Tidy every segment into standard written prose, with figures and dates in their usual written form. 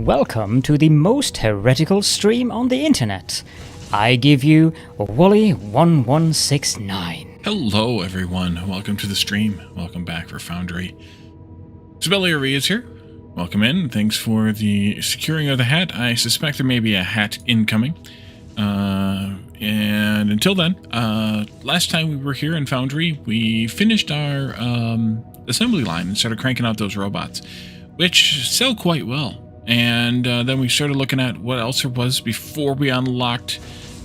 Welcome to the most heretical stream on the internet. I give you Wally1169. Hello everyone, welcome to the stream. Welcome back for Foundry. Sibeliary is here. Welcome in. Thanks for the securing of the hat. I suspect there may be a hat incoming. And until then, last time we were here in Foundry, we finished our assembly line and started cranking out those robots, which sell quite well. And then we started looking at what else there was before we unlocked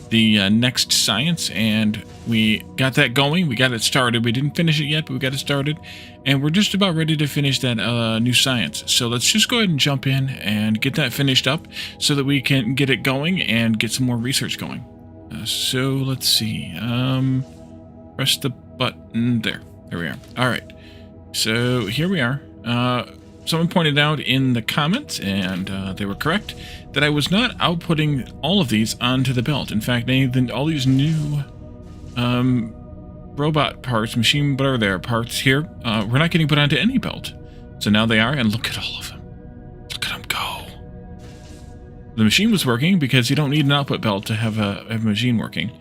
the next science, and we got that going. We got it started. We didn't finish it yet, but we got it started, and we're just about ready to finish that new science. So let's just go ahead and jump in and get that finished up so that we can get it going and get some more research going. So let's see. Press the button there. There we are. All right. So here we are. Someone pointed out in the comments, and they were correct, that I was not outputting all of these onto the belt. In fact, all these new robot parts, machine, whatever they are, parts here, we're not getting put onto any belt. So now they are, and look at all of them. Look at them go. The machine was working because you don't need an output belt to have a machine working,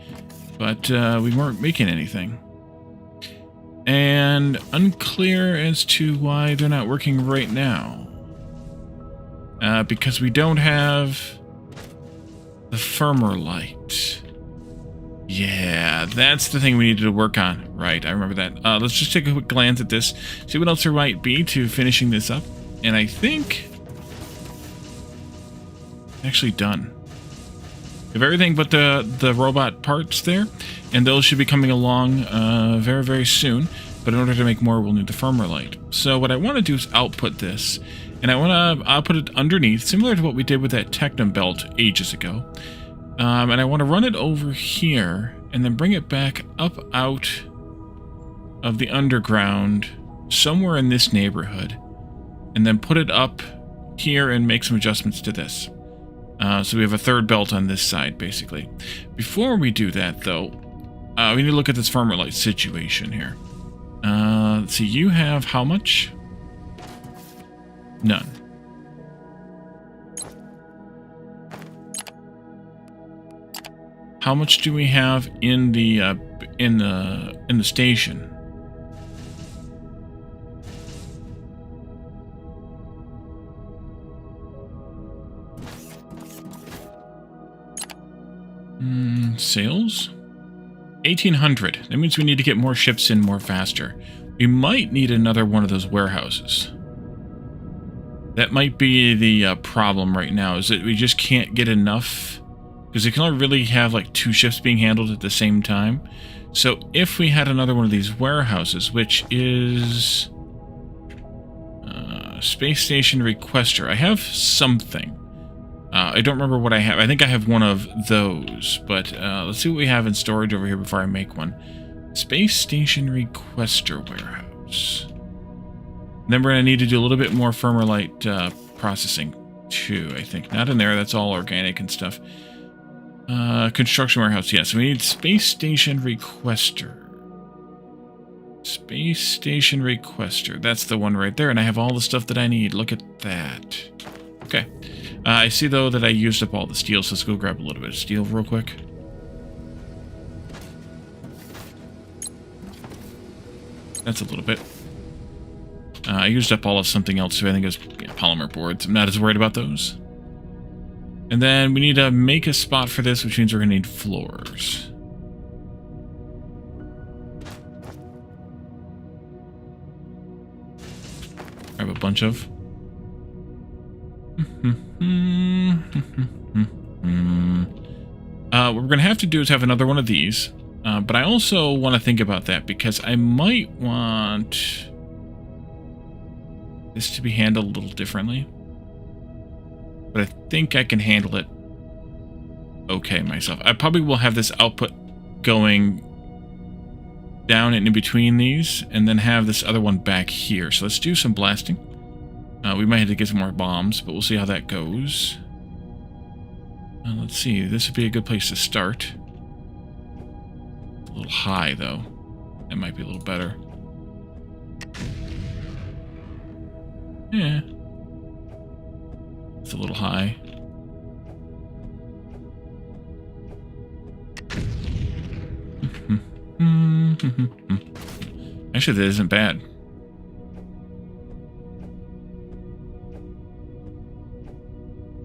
but we weren't making anything. And unclear as to why they're not working right now. Because we don't have the firmer light. Yeah, that's the thing we needed to work on. Right, I remember that. Let's just take a quick glance at this, see what else there might be to finishing this up. And I think... actually done. We have everything but the robot parts there, and those should be coming along very, very soon. But in order to make more, we'll need the firmer light. So what I want to do is output this, and I want to output it underneath, similar to what we did with that Techno belt ages ago. And I want to run it over here, and then bring it back up out of the underground, somewhere in this neighborhood, and then put it up here and make some adjustments to this. So we have a third belt on this side, basically. Before we do that, though, we need to look at this firmer light situation here. Let's see, you have how much? None. How much do we have in the station? Sales? 1,800. That means we need to get more ships in more faster. We might need another one of those warehouses. That might be the problem right now, is that we just can't get enough, because we can only really have like 2 ships being handled at the same time. So if we had another one of these warehouses, which is Space Station Requester. I have something. I don't remember what I have. I think I have one of those, but let's see what we have in storage over here before I make one. Space Station Requester Warehouse. Then we're going to need to do a little bit more firmer light processing too, I think. Not in there, that's all organic and stuff. Construction Warehouse, yes. We need Space Station Requester. Space Station Requester. That's the one right there, and I have all the stuff that I need. Look at that. Okay. I see, though, that I used up all the steel, so let's go grab a little bit of steel real quick. That's a little bit. I used up all of something else, so I think it was polymer boards. I'm not as worried about those. And then we need to make a spot for this, which means we're going to need floors. Grab a bunch of... what we're going to have to do is have another one of these, but I also want to think about that because I might want this to be handled a little differently, but I think I can handle it okay myself. I probably will have this output going down and in between these, and then have this other one back here. So let's do some blasting. We might have to get some more bombs, but we'll see how that goes. Let's see, this would be a good place to start. A little high, though. That might be a little better. Yeah. It's a little high. Actually, that isn't bad.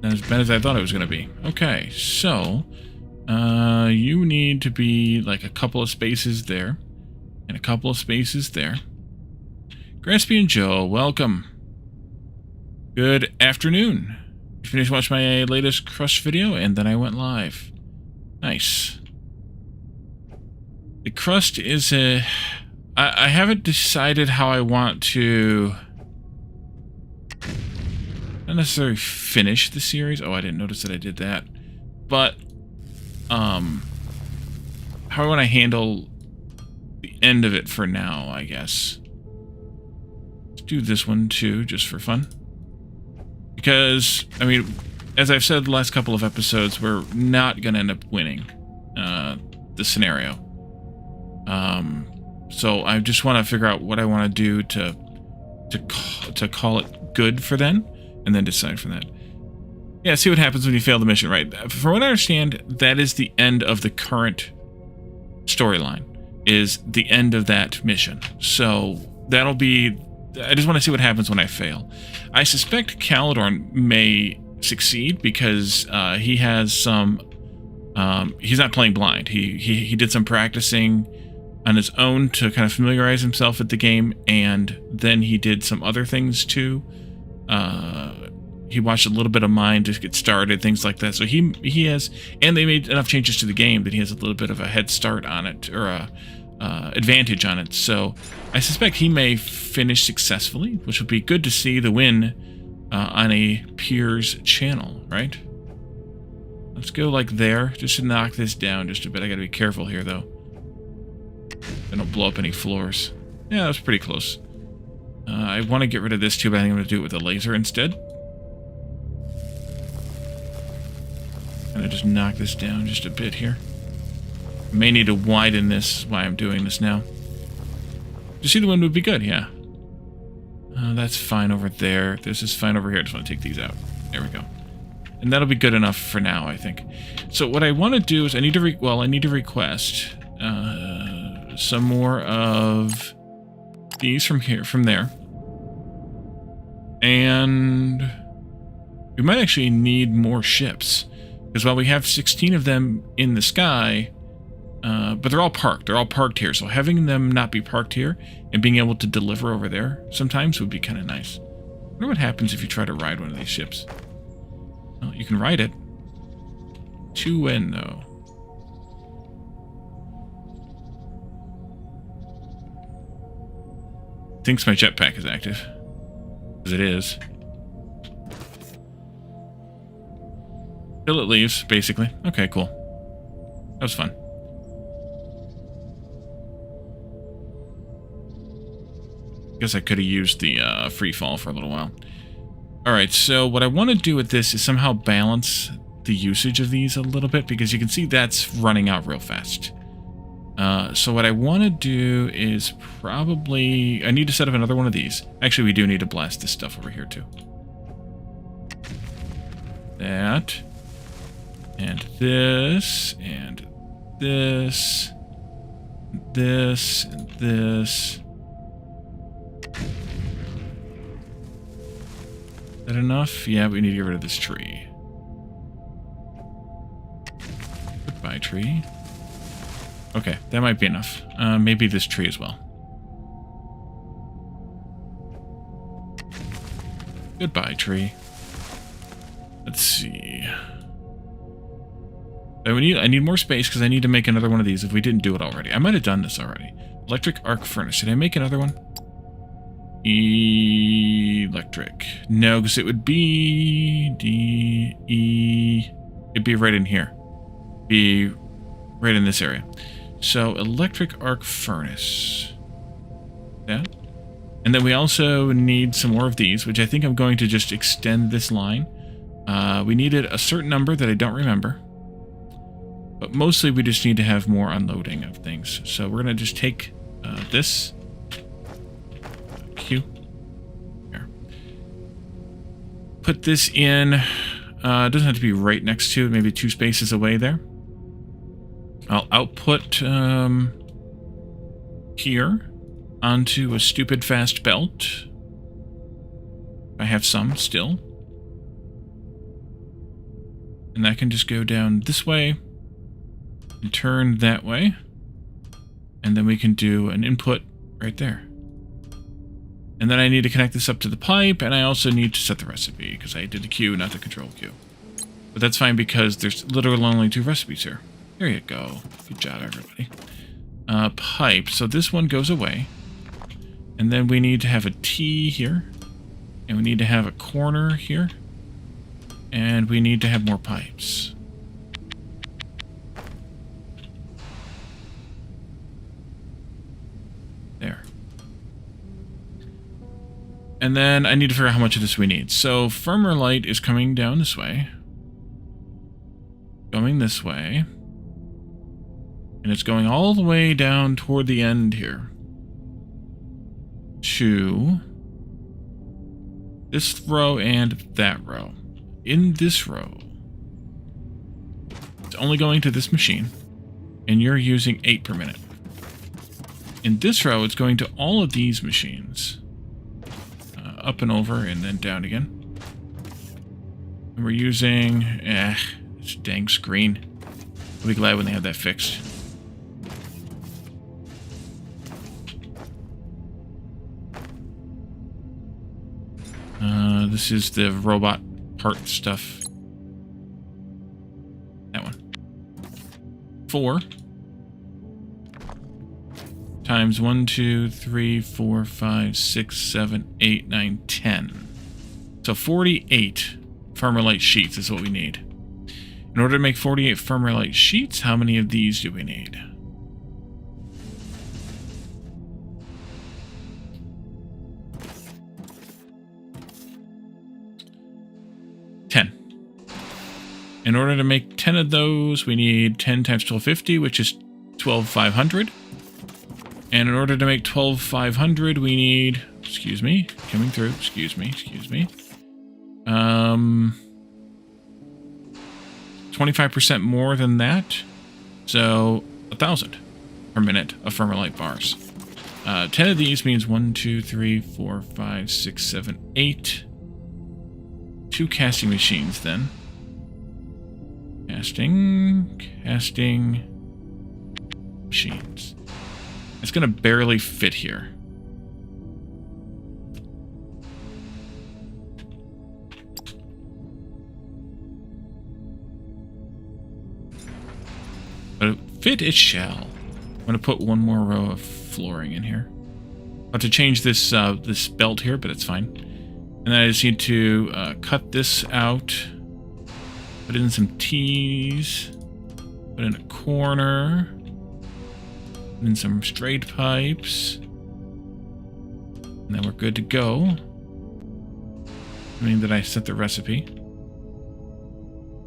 Not as bad as I thought it was going to be. Okay, so you need to be like a couple of spaces there and a couple of spaces there. Graspy and Joe, welcome. Good afternoon. I finished watching my latest Crush video and then I went live. Nice. The crust is a... I haven't decided how I want to... not necessarily finish the series. Oh, I didn't notice that I did that. But, how I want to handle the end of it for now, I guess. Let's do this one too, just for fun. Because, I mean, as I've said the last couple of episodes, we're not going to end up winning the scenario. So I just want to figure out what I want to do to call it good for then, and then decide from that. Yeah, see what happens when you fail the mission, right? From what I understand, that is the end of the current storyline, is the end of that mission. So that'll be... I just want to see what happens when I fail. I suspect Calidorn may succeed because he has some... he's not playing blind. He did some practicing on his own to kind of familiarize himself with the game, and then he did some other things too. He watched a little bit of mine to get started, things like that. So he has, and they made enough changes to the game that he has a little bit of a head start on it, or a advantage on it. So I suspect he may finish successfully, which would be good to see the win on a peer's channel, right? Let's go like there, just to knock this down just a bit. I gotta be careful here though. I don't blow up any floors. Yeah, that was pretty close. I want to get rid of this too, but I think I'm going to do it with a laser instead. And I just knock this down just a bit here. May need to widen this, why I'm doing this now. To see the wind would be good, yeah. That's fine over there. This is fine over here. I just want to take these out. There we go. And that'll be good enough for now, I think. So what I want to do is I need to request some more of these from there. And we might actually need more ships. Because while we have 16 of them in the sky, but they're all parked. They're all parked here. So having them not be parked here and being able to deliver over there sometimes would be kind of nice. I wonder what happens if you try to ride one of these ships. Well, you can ride it. To when, though? Thinks my jetpack is active. Because it is. Till it leaves, basically. Okay, cool. That was fun. Guess I could have used the free fall for a little while. Alright, so what I want to do with this is somehow balance the usage of these a little bit, because you can see that's running out real fast. So what I want to do is probably... I need to set up another one of these. Actually, we do need to blast this stuff over here, too. That. And this. And this. This. And this. Is that enough? Yeah, we need to get rid of this tree. Goodbye, tree. Okay, that might be enough. Maybe this tree as well. Goodbye, tree. Let's see. I need more space because I need to make another one of these if we didn't do it already. I might have done this already. Electric arc furnace. Did I make another one? Electric. No, because it would be D-E... It'd be right in here. Be right in this area. So, electric arc furnace. Yeah. And then we also need some more of these, which I think I'm going to just extend this line. We needed a certain number that I don't remember. But mostly we just need to have more unloading of things. So we're going to just take this. Q. Here. put this in. It doesn't have to be right next to it, maybe 2 spaces away there. I'll output here onto a stupid fast belt. I have some still. And that can just go down this way and turn that way. And then we can do an input right there. And then I need to connect this up to the pipe, and I also need to set the recipe, because I did the queue, not the control queue. But that's fine, because there's literally only 2 recipes here. There you go. Good job, everybody. Pipe. So this one goes away. And then we need to have a T here. And we need to have a corner here. And we need to have more pipes. There. And then I need to figure out how much of this we need. So firmer light is coming down this way. Going this way. And it's going all the way down toward the end here. To this row and that row. In this row, it's only going to this machine, and you're using 8 per minute. In this row, it's going to all of these machines. Up and over, and then down again. And we're using... this dang screen. I'll be glad when they have that fixed. This is the robot part stuff. That one. 4 times 1, 2, 3, 4, 5, 6, 7, 8, 9, 10. So 48 firmer light sheets is what we need. In order to make 48 firmer light sheets, how many of these do we need? 10. In order to make 10 of those, we need 10 times 1250, which is 12,500. And in order to make 12,500, we need... Excuse me. Coming through. Excuse me. 25% more than that. So, 1,000 per minute of firmer light bars. 10 of these means 1, 2, 3, 4, 5, 6, 7, 8... 2 casting machines, then. Casting machines. It's gonna barely fit here. But fit it shall. I'm gonna put one more row of flooring in here. I'll have to change this this belt here, but it's fine. And then I just need to cut this out, put in some T's, put in a corner, put in some straight pipes, and then we're good to go. I mean that I set the recipe.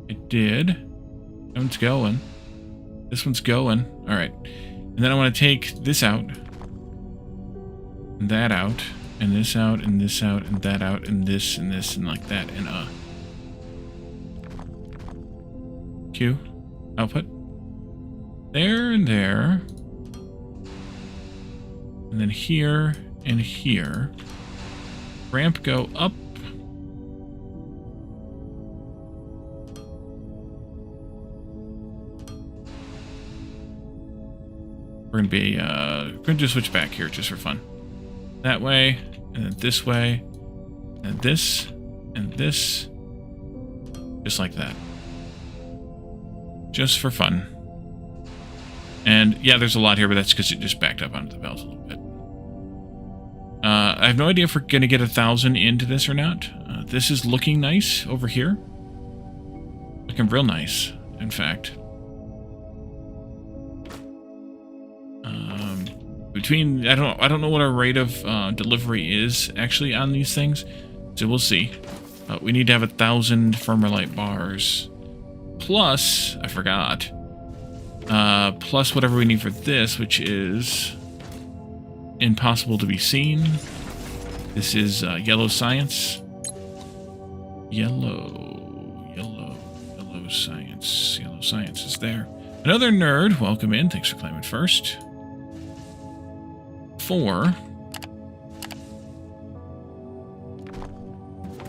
It did. That one's going. This one's going. Alright. And then I want to take this out, and that out, and this out, and this out, and that out, and this, and like that, and Q. Output. There and there. And then here and here. Ramp go up. We're going to just switch back here just for fun. That way, and then this way, and this, and this. Just like that. Just for fun. And yeah, there's a lot here, but that's because it just backed up onto the belt a little bit. I have no idea if we're going to get 1,000 into this or not. This is looking nice over here. Looking real nice, in fact. I don't know what our rate of delivery is actually on these things, so we'll see. We need to have 1,000 firmer light bars. Plus, I forgot. Plus whatever we need for this, which is impossible to be seen. This is yellow science. Yellow science. Yellow science is there. Another nerd, welcome in. Thanks for climbing first. 4.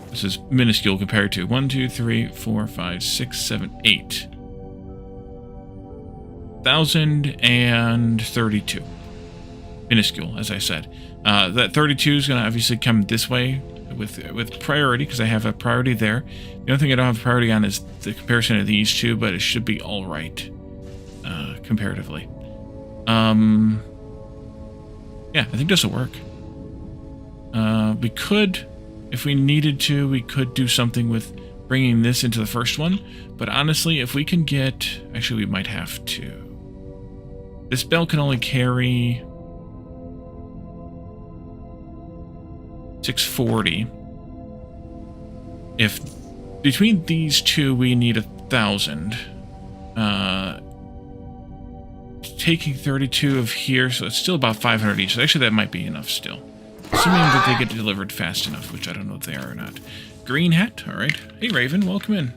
This is minuscule compared to 1, 2, 3, 4, 5, 6, 7, 8. 1,032. Minuscule, as I said. That 32 is going to obviously come this way with priority, because I have a priority there. The only thing I don't have a priority on is the comparison of these two, but it should be all right, comparatively. Yeah, I think this will work. We could, if we needed to, we could do something with bringing this into the first one. But honestly, if we can get... Actually, we might have to. This bell can only carry 640. If between these two we need 1,000, taking 32 of here, so it's still about 500 each. So actually, that might be enough still, assuming that they get delivered fast enough, which I don't know if they are or not. Green hat, all right. Hey, Raven, welcome in.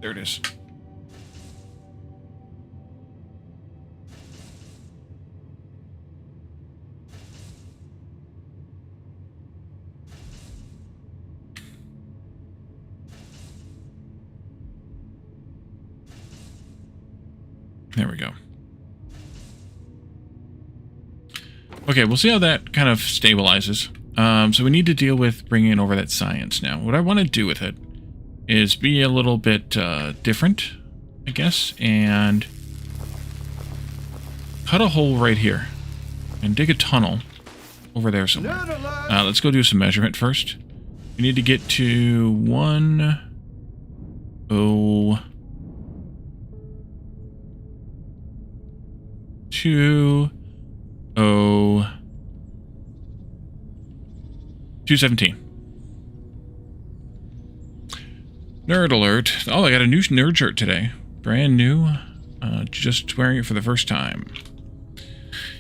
There it is. There we go. Okay, we'll see how that kind of stabilizes. So we need to deal with bringing over that science now. What I want to do with it is be a little bit different, I guess, and cut a hole right here and dig a tunnel over there somewhere. Let's go do some measurement first. We need to get to 217. Nerd alert. Oh, I got a new nerd shirt today. Brand new. Just wearing it for the first time.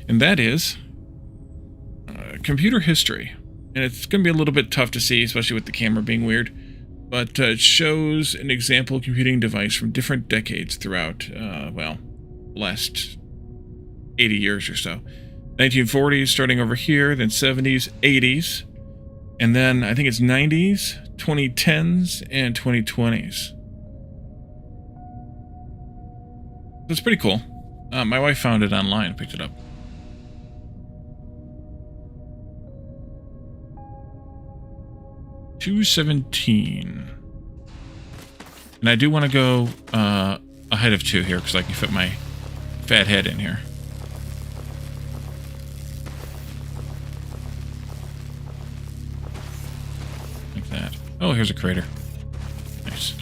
And that is computer history. And it's going to be a little bit tough to see, especially with the camera being weird. But it shows an example computing device from different decades throughout, well, the last 80 years or so. 1940s starting over here, then 70s, 80s, and then I think it's 90s, 2010s, and 2020s. That's pretty cool. My wife found it online and picked it up. $217. And I do want to go ahead of 2 here because I can fit my fat head in here. Like that. Oh, here's a crater. Nice.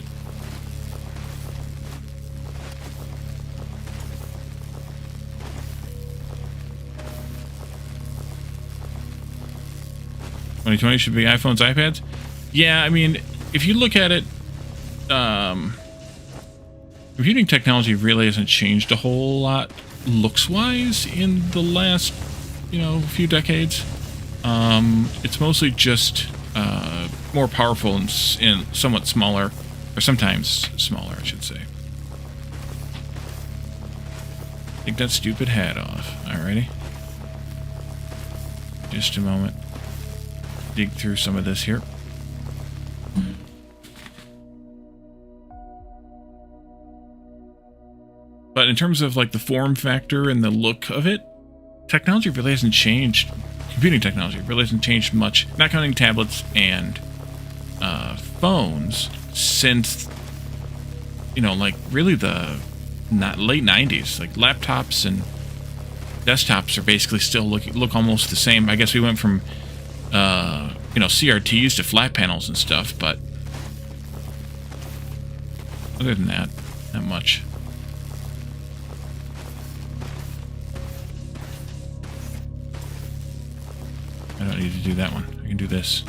$2020 should be iPhones, iPads. Yeah, I mean, if you look at it, computing technology really hasn't changed a whole lot looks-wise in the last, few decades. It's mostly just more powerful and somewhat smaller, or sometimes smaller, I should say. Take that stupid hat off. Alrighty. Just a moment. Dig through some of this here. But in terms of like the form factor and the look of it, technology really hasn't changed. Computing technology really hasn't changed much, not counting tablets and phones, since like really the late 90s. Like laptops and desktops are basically still look almost the same. I guess we went from CRTs to flat panels and stuff, but other than that, not much. I don't need to do that one. I can do this.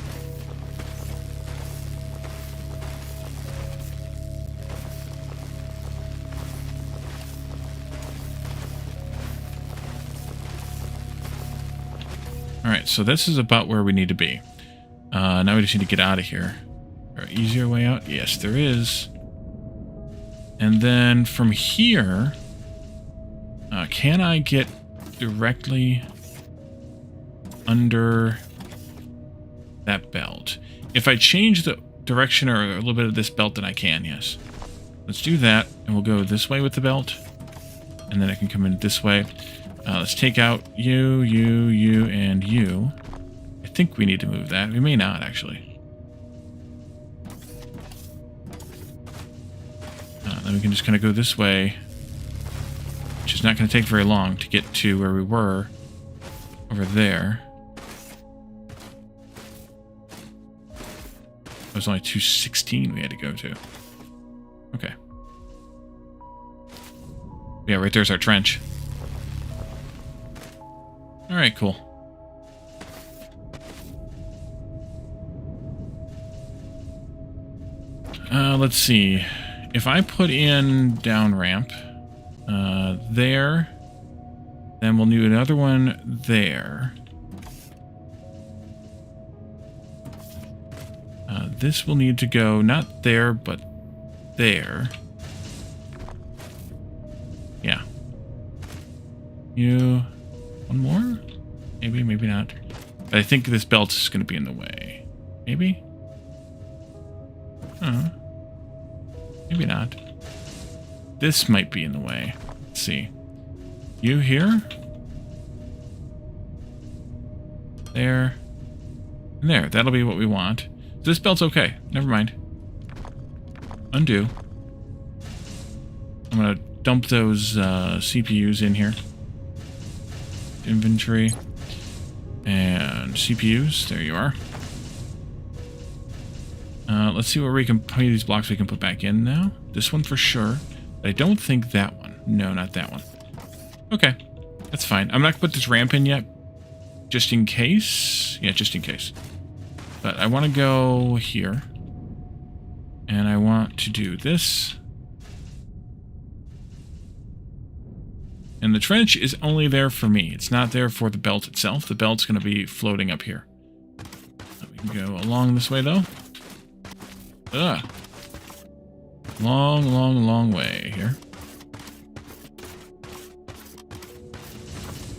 Alright, right, so this is about where we need to be. Now we just need to get out of here. An easier way out? Yes, there is. And then from here, can I get directly under that belt? If I change the direction or a little bit of this belt, then I can, yes. Let's do that, and we'll go this way with the belt. And then I can come in this way. Let's take out you, and you. I think we need to move that. We may not, actually. Then we can just kind of go this way, which is not going to take very long to get to where we were over there. It was only 216 we had to go to. Okay. Yeah, right there's our trench. Alright, cool. Let's see. If I put in down ramp there, then we'll do another one there. This will need to go not there, but there. Yeah. You... one more? Maybe, maybe not. But I think this belt is going to be in the way. Maybe? Maybe not. This might be in the way. Let's see. You here? There. And there. That'll be what we want. This belt's okay. Never mind. Undo. I'm going to dump those CPUs in here. Inventory. And CPUs. There you are. Let's see where we can... how many of these blocks we can put back in now. This one for sure. But I don't think that one. No, not that one. Okay. That's fine. I'm not going to put this ramp in yet. Just in case. Yeah, just in case. But I want to go here. And I want to do this. And the trench is only there for me. It's not there for the belt itself. The belt's going to be floating up here. We can go along this way, though. Ugh. Long, long, long way here.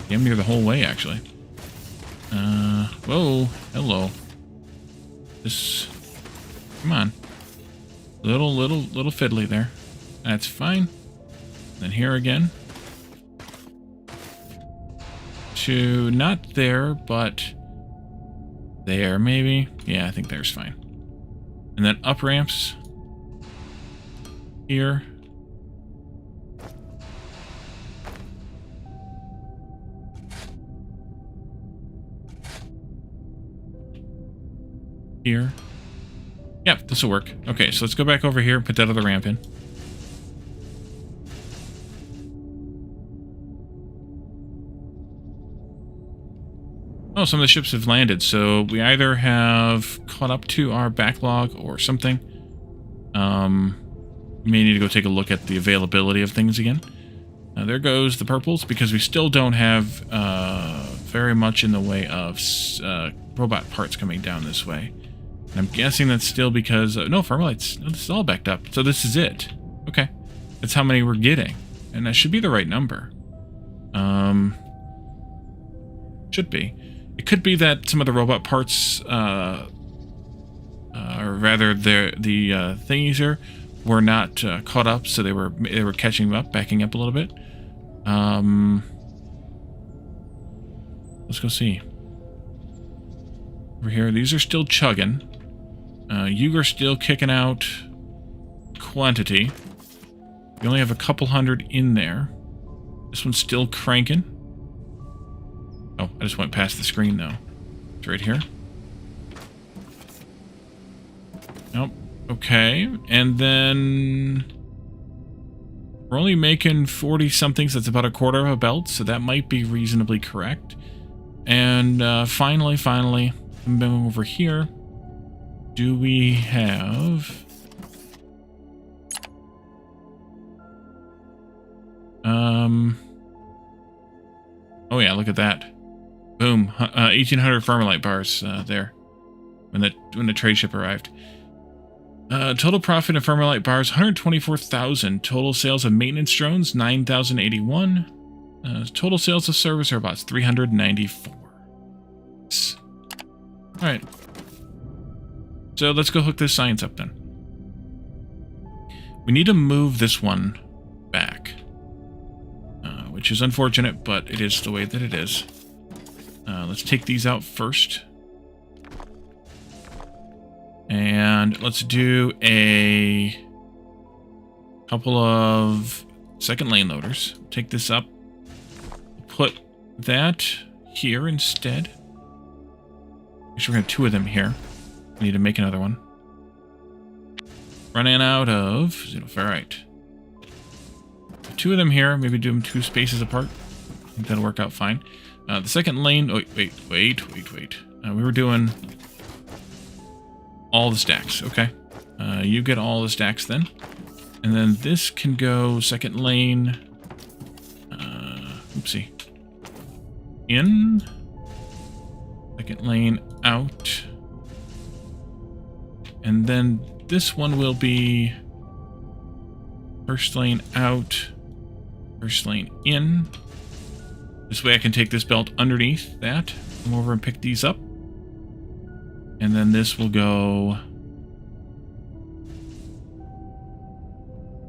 Damn near the whole way, actually. Whoa. Hello. This... come on. Little fiddly there. That's fine. Then here again. To not there, but there, maybe? Yeah, I think there's fine. And then up ramps. Here. Here. Yep, this will work. Okay, so let's go back over here and put that other ramp in. Oh, some of the ships have landed, so we either have caught up to our backlog or something. We may need to go take a look at the availability of things again. There goes the purples, because we still don't have very much in the way of robot parts coming down this way. And I'm guessing that's still because... no, Farmlights. No, this is all backed up. So this is it. Okay. That's how many we're getting. And that should be the right number. Should be. It could be that some of the robot parts, or rather the thingies here, were not caught up, so they were catching up, backing up a little bit. Let's go see. Over here, these are still chugging. You are still kicking out quantity. You only have a couple hundred in there. This one's still cranking. Oh, I just went past the screen, though. It's right here. Nope. Okay. And then... we're only making 40-somethings. That's about a quarter of a belt, so that might be reasonably correct. And finally, I'm going over here. Do we have... oh, yeah, look at that. Boom. 1,800 Farmerlight bars there when the trade ship arrived. Total profit of Farmerlight bars, 124,000. Total sales of maintenance drones, 9,081. Total sales of service robots, 394. Alright. So let's go hook this science up then. We need to move this one back. Which is unfortunate, but it is the way that it is. Let's take these out first. And let's do a couple of second lane loaders. Take this up. Put that here instead. Actually, we're going to have two of them here. We need to make another one. Running out of xenoferrite. Two of them here. Maybe do them 2 spaces apart. I think that'll work out fine. The second lane... Oh, wait. We were doing all the stacks. Okay. You get all the stacks then. And then this can go second lane... oopsie. In. Second lane out. And then this one will be first lane out, first lane in. This way I can take this belt underneath that, come over and pick these up. And then this will go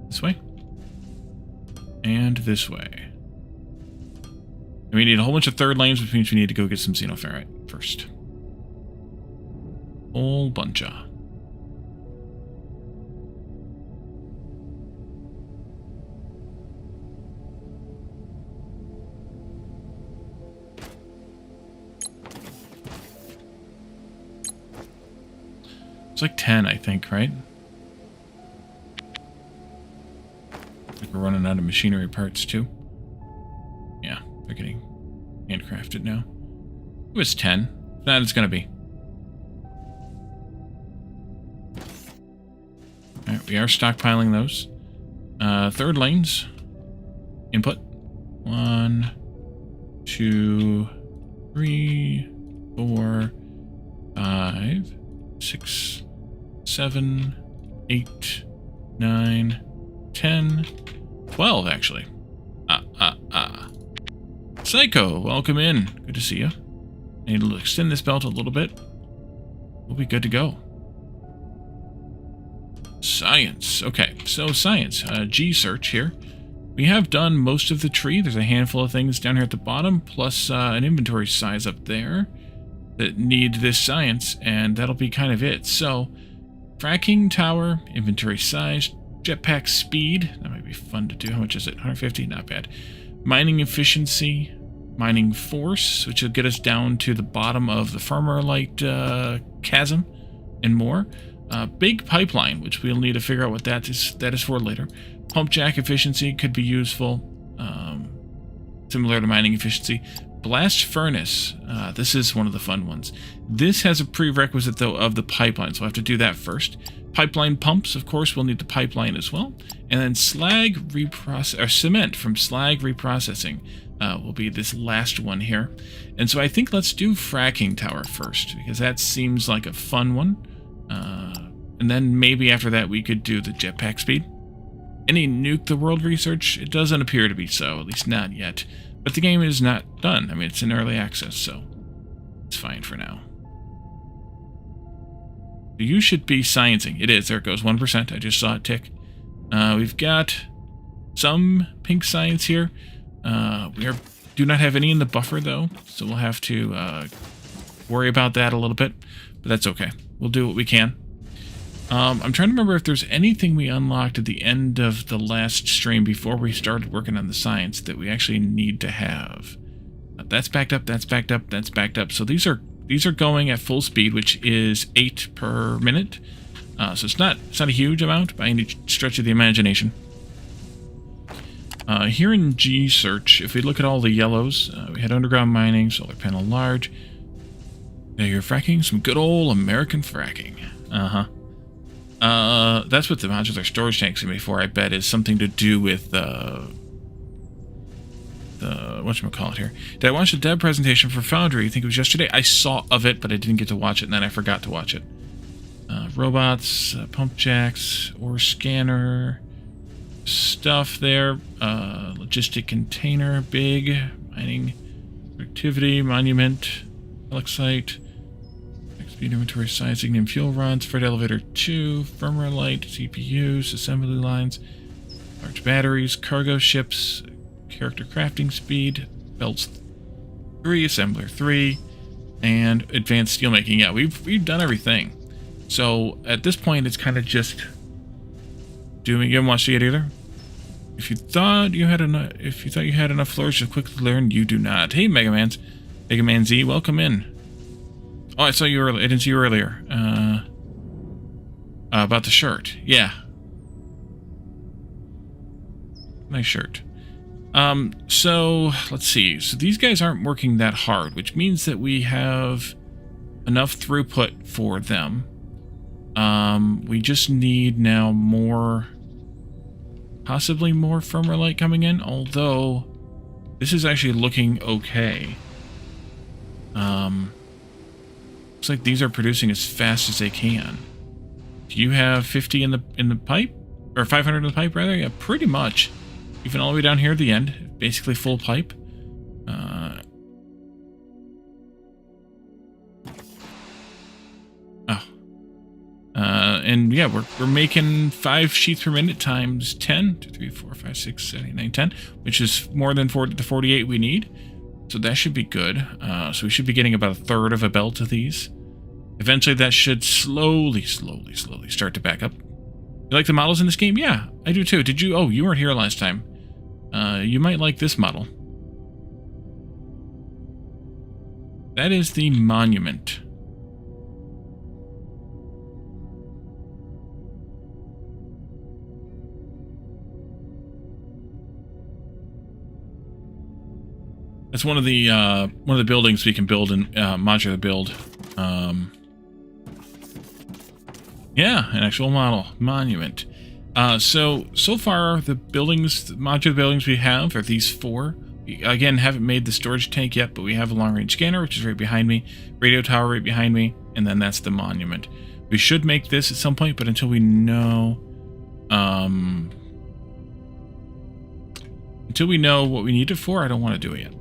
this way. And this way. And we need a whole bunch of third lanes, which means we need to go get some xenoferrite first. Whole bunch of. It's like 10, I think, right? I think we're running out of machinery parts, too. Yeah, they're getting handcrafted now. It was 10. That it's going to be. Alright, we are stockpiling those. Third lanes. Input. 1, 2, 3, 4, 5, 6, 7, 8, 9, 10, 12, actually. Psycho, welcome in. Good to see you. I need to extend this belt a little bit. We'll be good to go. Science. Okay, so science. G search here. We have done most of the tree. There's a handful of things down here at the bottom, plus an inventory size up there that need this science, and that'll be kind of it. So, fracking tower, inventory size, jetpack speed. That might be fun to do. How much is it? 150? Not bad. Mining efficiency, mining force, which will get us down to the bottom of the Farmerlight chasm, and more. Big pipeline, which we'll need to figure out what that is for later. Pump jack efficiency could be useful, similar to mining efficiency. Blast furnace. This is one of the fun ones. This has a prerequisite, though, of the pipeline, so we'll have to do that first. Pipeline pumps, of course, we'll need the pipeline as well. And then slag reprocess, or cement from slag reprocessing will be this last one here. And so I think let's do fracking tower first, because that seems like a fun one. And then maybe after that we could do the jetpack speed. Any nuke the world research? It doesn't appear to be so, at least not yet. But the game is not done. I mean, it's in early access, so it's fine for now. You should be sciencing. It is. There it goes. 1%. I just saw it tick. We've got some pink science here. We do not have any in the buffer, though, so we'll have to worry about that a little bit. But that's okay. We'll do what we can. I'm trying to remember if there's anything we unlocked at the end of the last stream before we started working on the science that we actually need to have. That's backed up, that's backed up, that's backed up. So these are going at full speed, which is 8 per minute. So it's not a huge amount by any stretch of the imagination. Here in G search, if we look at all the yellows, we had underground mining, solar panel large. There you're fracking, some good old American fracking. That's what the modular storage tanks are made for, I bet, is something to do with whatchamacallit here. Did I watch the dev presentation for Foundry? I think it was yesterday. I saw of it, but I didn't get to watch it, and then I forgot to watch it. Robots, pump jacks, ore scanner, stuff there. Logistic container, big, mining, productivity, monument, Alexite, speed inventory sizing and fuel rods, freight elevator 2, firmware light, CPUs, assembly lines, large batteries, cargo ships, character crafting speed, belts 3, assembler 3, and advanced steelmaking. Yeah, we've done everything. So at this point, it's kind of just doing. You haven't watched it yet either. If you thought you had enough floors to quickly learn, you do not. Hey, Mega Man Z, welcome in. Oh, I saw you earlier. I didn't see you earlier. About the shirt. Yeah. Nice shirt. So let's see. So these guys aren't working that hard, which means that we have enough throughput for them. We just need now more, possibly more firmware light coming in, although this is actually looking okay. Looks like these are producing as fast as they can. Do you have 50 in the pipe? Or 500 in the pipe, rather? Yeah, pretty much. Even all the way down here at the end. Basically full pipe. And yeah, we're making 5 sheets per minute times 10. 2, 3, 4, 5, 6, 7, 8, 9, 10. Which is more than the 48 we need. So that should be good. So we should be getting about a third of a belt of these. Eventually that should slowly start to back up. You like the models in this game? Yeah, I do too. Did you? Oh, you weren't here last time. You might like this model. That is the monument. That's one of the buildings we can build in modular build. Yeah, an actual model monument. So far the modular buildings we have are these 4. We, again, haven't made the storage tank yet, but we have a long range scanner, which is right behind me, radio tower right behind me, and then that's the monument. We should make this at some point, but until we know, what we need it for, I don't want to do it yet.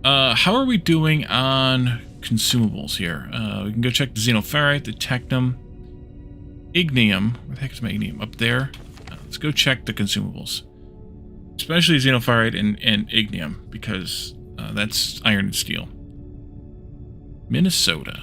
How are we doing on consumables here? We can go check the xenoferrite, the technum, ignium. Where the heck is my ignium? Up there. Let's go check the consumables, especially xenoferrite and ignium, because that's iron and steel. Minnesota.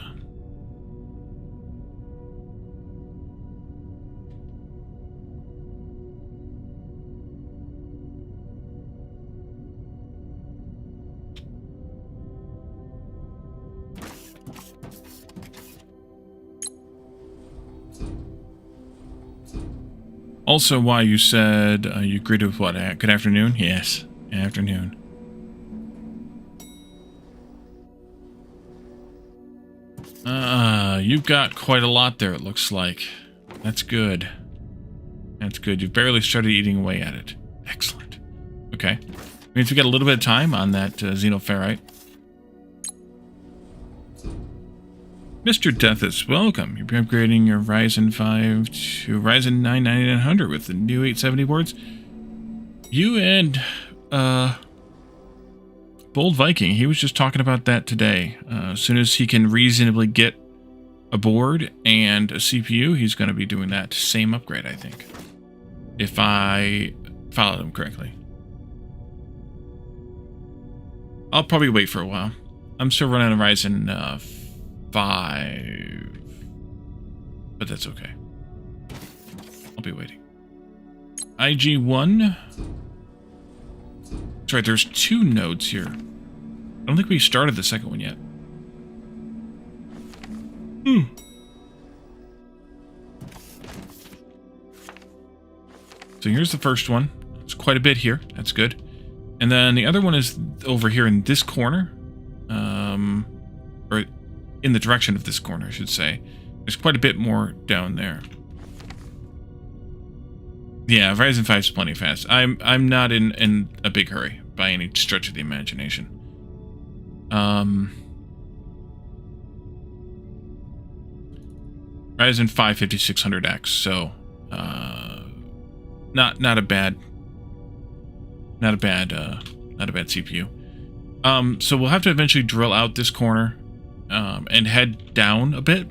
Also, why you said you agreed with what? Good afternoon? Yes, afternoon. You've got quite a lot there, it looks like. That's good. That's good. You've barely started eating away at it. Excellent. Okay. Means we got a little bit of time on that xenoferrite. Mr. Deathis, welcome. You're upgrading your Ryzen 5 to Ryzen 9 9900 with the new 870 boards. You and Bold Viking, he was just talking about that today. As soon as he can reasonably get a board and a CPU, he's going to be doing that same upgrade, I think. If I followed him correctly. I'll probably wait for a while. I'm still running a Ryzen 5, but that's okay. I'll be waiting. IG1. That's right, there's 2 nodes here. I don't think we started the second one yet. So here's the first one. It's quite a bit here. That's good. And then the other one is over here in this corner. Or in the direction of this corner, I should say. There's quite a bit more down there. Yeah, Ryzen 5 is plenty fast. I'm not in a big hurry. by any stretch of the imagination. Ryzen 5 5600X, so not a bad CPU. So we'll have to eventually drill out this corner and head down a bit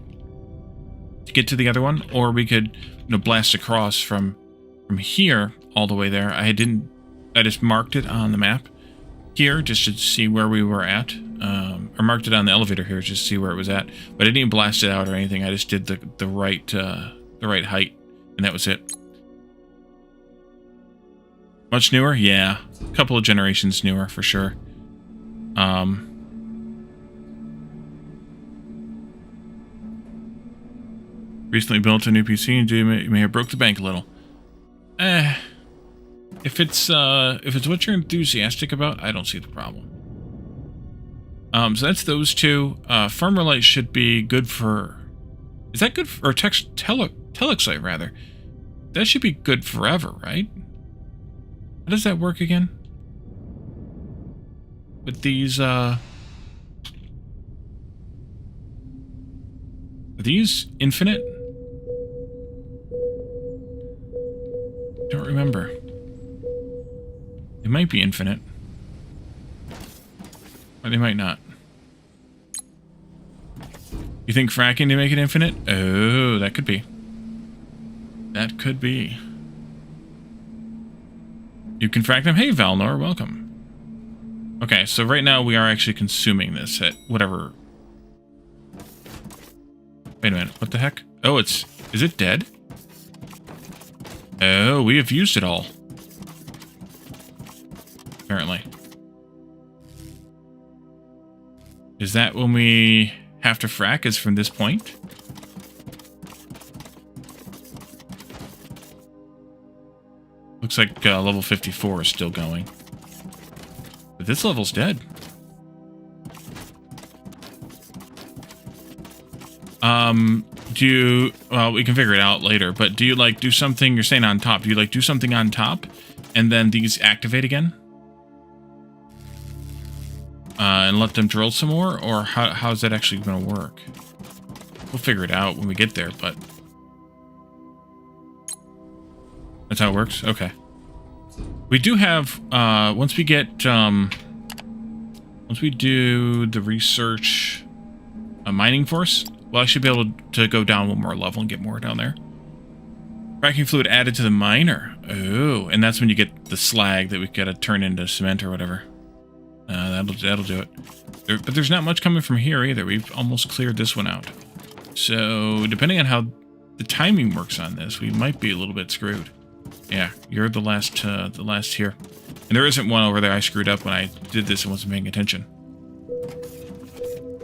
to get to the other one, or we could, blast across from here all the way there. I just marked it on the map here just to see where we were at, or marked it on the elevator here just to see where it was at. But I didn't blast it out or anything. I just did the right height, and that was it. Much newer, yeah, a couple of generations newer for sure. Recently built a new PC and you may have broke the bank a little. If it's what you're enthusiastic about, I don't see the problem. So that's those two. Firmware light should be good for. Is that good for, or Telexite rather? That should be good forever, right? How does that work again? With these, are these infinite? Don't remember. They might be infinite. Or they might not. You think fracking to make it infinite? Oh, that could be. That could be. You can frack them? Hey, Valnor, welcome. Okay, so right now we are actually consuming this at whatever... Wait a minute, what the heck? Oh, is it dead? Oh, we have used it all. Apparently. Is that when we have to frack, is from this point? Looks like level 54 is still going. But this level's dead. Well, we can figure it out later, but do you do something, you're saying on top, do you do something on top and then these activate again? And let them drill some more, or how's that actually going to work? We'll figure it out when we get there, but... That's how it works? Okay. We do have, once we get, once we do the research mining force, well, I should be able to go down one more level and get more down there. Fracking fluid added to the miner. Oh, and that's when you get the slag that we gotta turn into cement or whatever. That'll do it. But there's not much coming from here either. We've almost cleared this one out. So, depending on how the timing works on this, we might be a little bit screwed. Yeah, you're the last here. And there isn't one over there I screwed up when I did this and wasn't paying attention.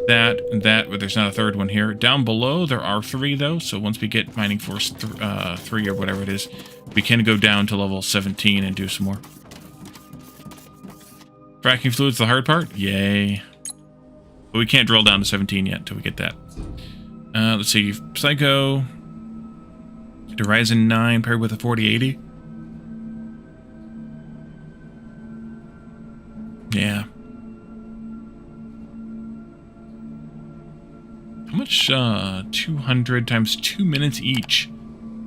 That, and that, but there's not a third one here. Down below, there are 3, though, so once we get Mining Force 3 or whatever it is, we can go down to level 17 and do some more. Fracking fluid's the hard part? Yay. But we can't drill down to 17 yet until we get that. Let's see, Psycho... The Ryzen 9 paired with a 4080. Yeah. How much? 200 times 2 minutes each.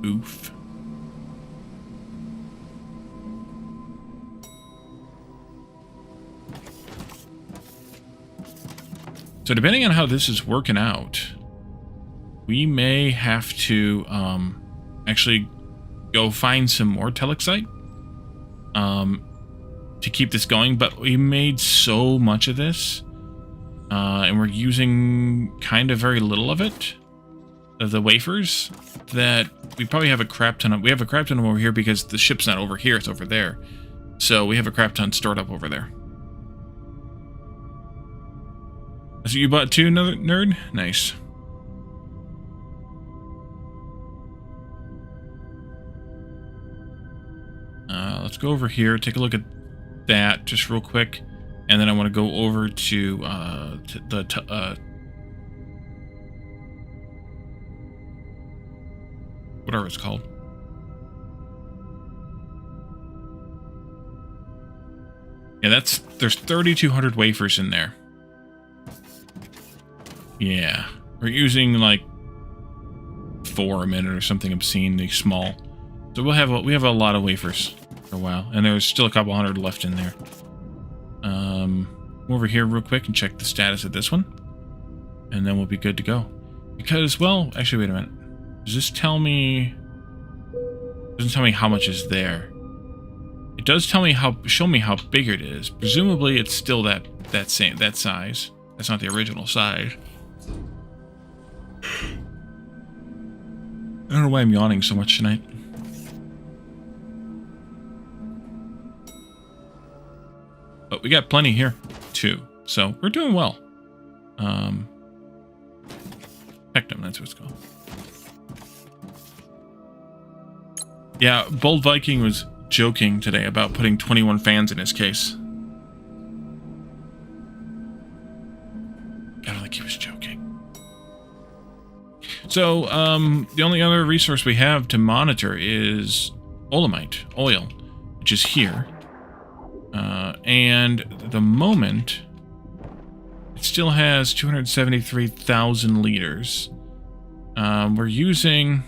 Oof. So depending on how this is working out, we may have to actually go find some more Telexite to keep this going. But we made so much of this, and we're using kind of very little of it, of the wafers, that we probably have a crap ton of... We have a crap ton over here because the ship's not over here, it's over there. So we have a crap ton stored up over there. So you bought 2, another nerd? Nice. Let's go over here, take a look at that just real quick, and then I want to go over to whatever it's called. Yeah, there's 3,200 wafers in there. Yeah, we're using like 4 a minute or something obscenely small. So we have a lot of wafers for a while, and there's still a couple hundred left in there. Come over here real quick and check the status of this one, and then we'll be good to go. Because, well, actually, wait a minute. Does this tell me? It doesn't tell me how much is there. It does tell me show me how big it is. Presumably, it's still that size. That's not the original size. I don't know why I'm yawning so much tonight. But we got plenty here, too. So, we're doing well. Pectum, that's what it's called. Yeah, Bold Viking was joking today about putting 21 fans in his case. I don't think he was joking. So, the only other resource we have to monitor is olamite, oil, which is here. And at the moment, it still has 273,000 liters. We're using...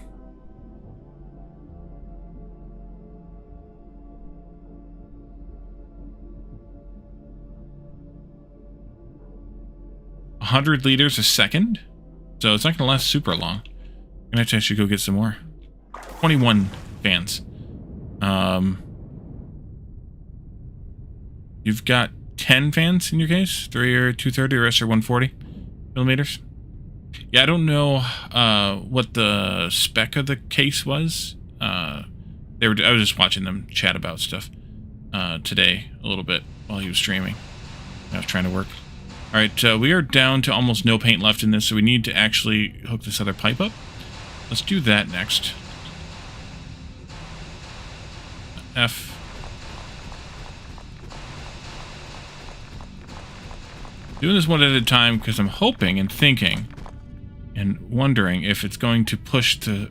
$100 liters a second, so it's not going to last super long. I'm going to actually go get some more. 21 fans. You've got 10 fans in your case? 3 are 230, the rest are 140 millimeters. Yeah, I don't know what the spec of the case was. I was just watching them chat about stuff today a little bit while he was streaming. I was trying to work. Alright, we are down to almost no paint left in this, so we need to actually hook this other pipe up. Let's do that next. F. Doing this one at a time because I'm hoping and thinking and wondering if it's going to push to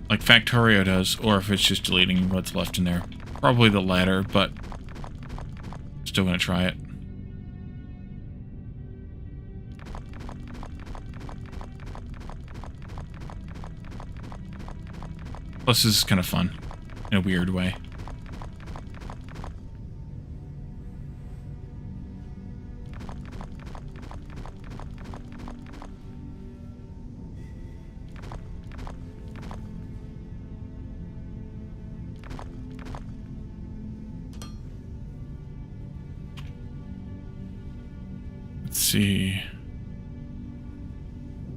like Factorio does, or if it's just deleting what's left in there. Probably the latter, but still going to try it. Plus, this is kind of fun in a weird way. Let's see.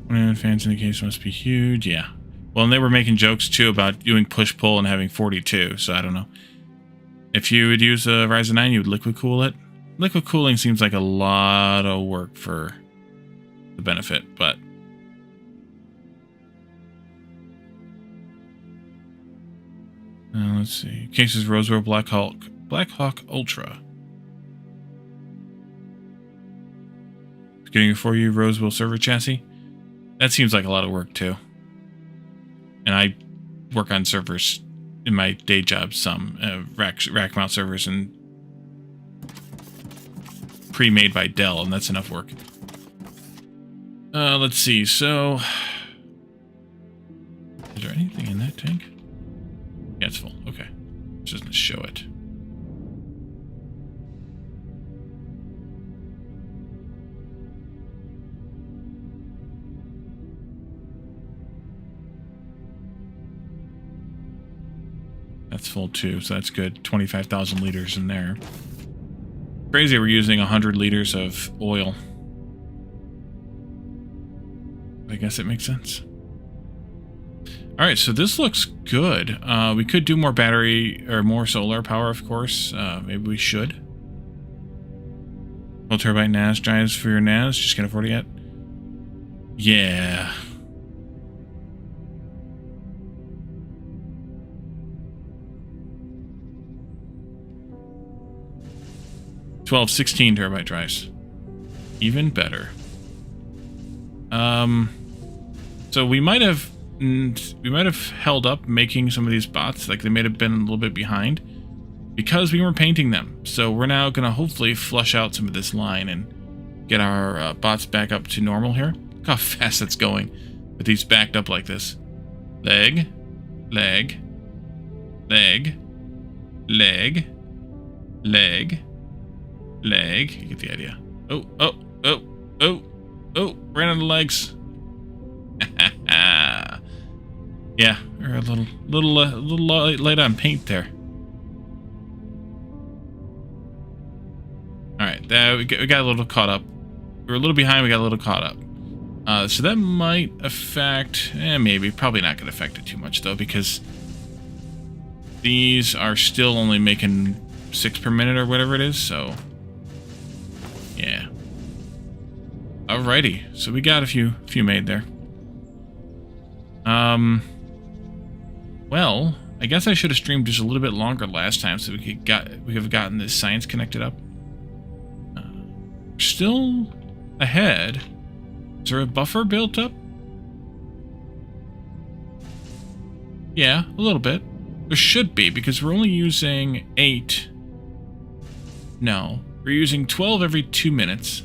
29 fans in the case must be huge. Yeah. Well, and they were making jokes, too, about doing push-pull and having 42, so I don't know. If you would use a Ryzen 9, you would liquid cool it. Liquid cooling seems like a lot of work for the benefit, but... let's see. Cases Roswell Blackhawk Ultra. Getting a 4U Roswell server chassis? That seems like a lot of work, too. And I work on servers in my day job, some rack mount servers and pre-made by Dell, and that's enough work. Let's see, so... Is there anything in that tank? Yeah, it's full. Okay. Just doesn't show it. That's full too, so that's good. 25,000 liters in there. Crazy we're using 100 liters of oil. I guess it makes sense. Alright, so this looks good. We could do more battery, or more solar power, of course. Maybe we should. Full turbine NAS drives for your NAS. Just can't afford it yet. Yeah. Twelve, 16 terabyte drives. Even better. So we might have held up making some of these bots, like they might have been a little bit behind. because we were painting them. So we're now going to hopefully flush out some of this line and get our bots back up to normal here. Look how fast that's going with these backed up like this. Leg, leg, leg, leg, leg, leg. You get the idea. Oh, oh, oh, oh, oh, ran out of legs. Yeah, we're a little light on paint there. All right, we got a little caught up. We were a little behind. We got a little caught up. So that might affect, maybe, probably not going to affect it too much though, because these are still only making 6 per minute or whatever it is. So, yeah. Alrighty, so we got a few made there. Well, I guess I should have streamed just a little bit longer last time so we could have gotten this science connected up. Still ahead. Is there a buffer built up? Yeah, a little bit. There should be, because we're only using 8. No, we're using 12 every 2 minutes.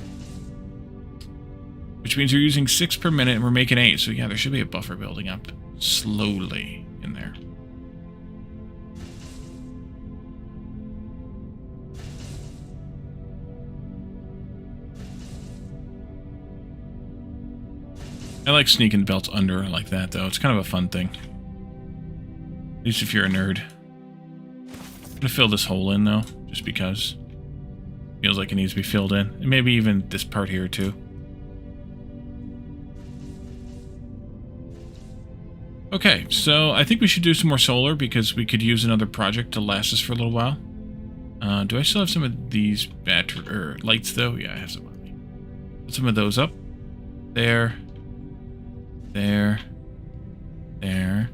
Which means we're using 6 per minute and we're making 8. So yeah, there should be a buffer building up slowly in there. I like sneaking belts under like that, though. It's kind of a fun thing. At least if you're a nerd. I'm gonna fill this hole in, though, just because. Feels like it needs to be filled in. And maybe even this part here, too. Okay, so I think we should do some more solar because we could use another project to last us for a little while. Do I still have some of these battery lights, though? Yeah, I have some on me. Put some of those up. There. There. There.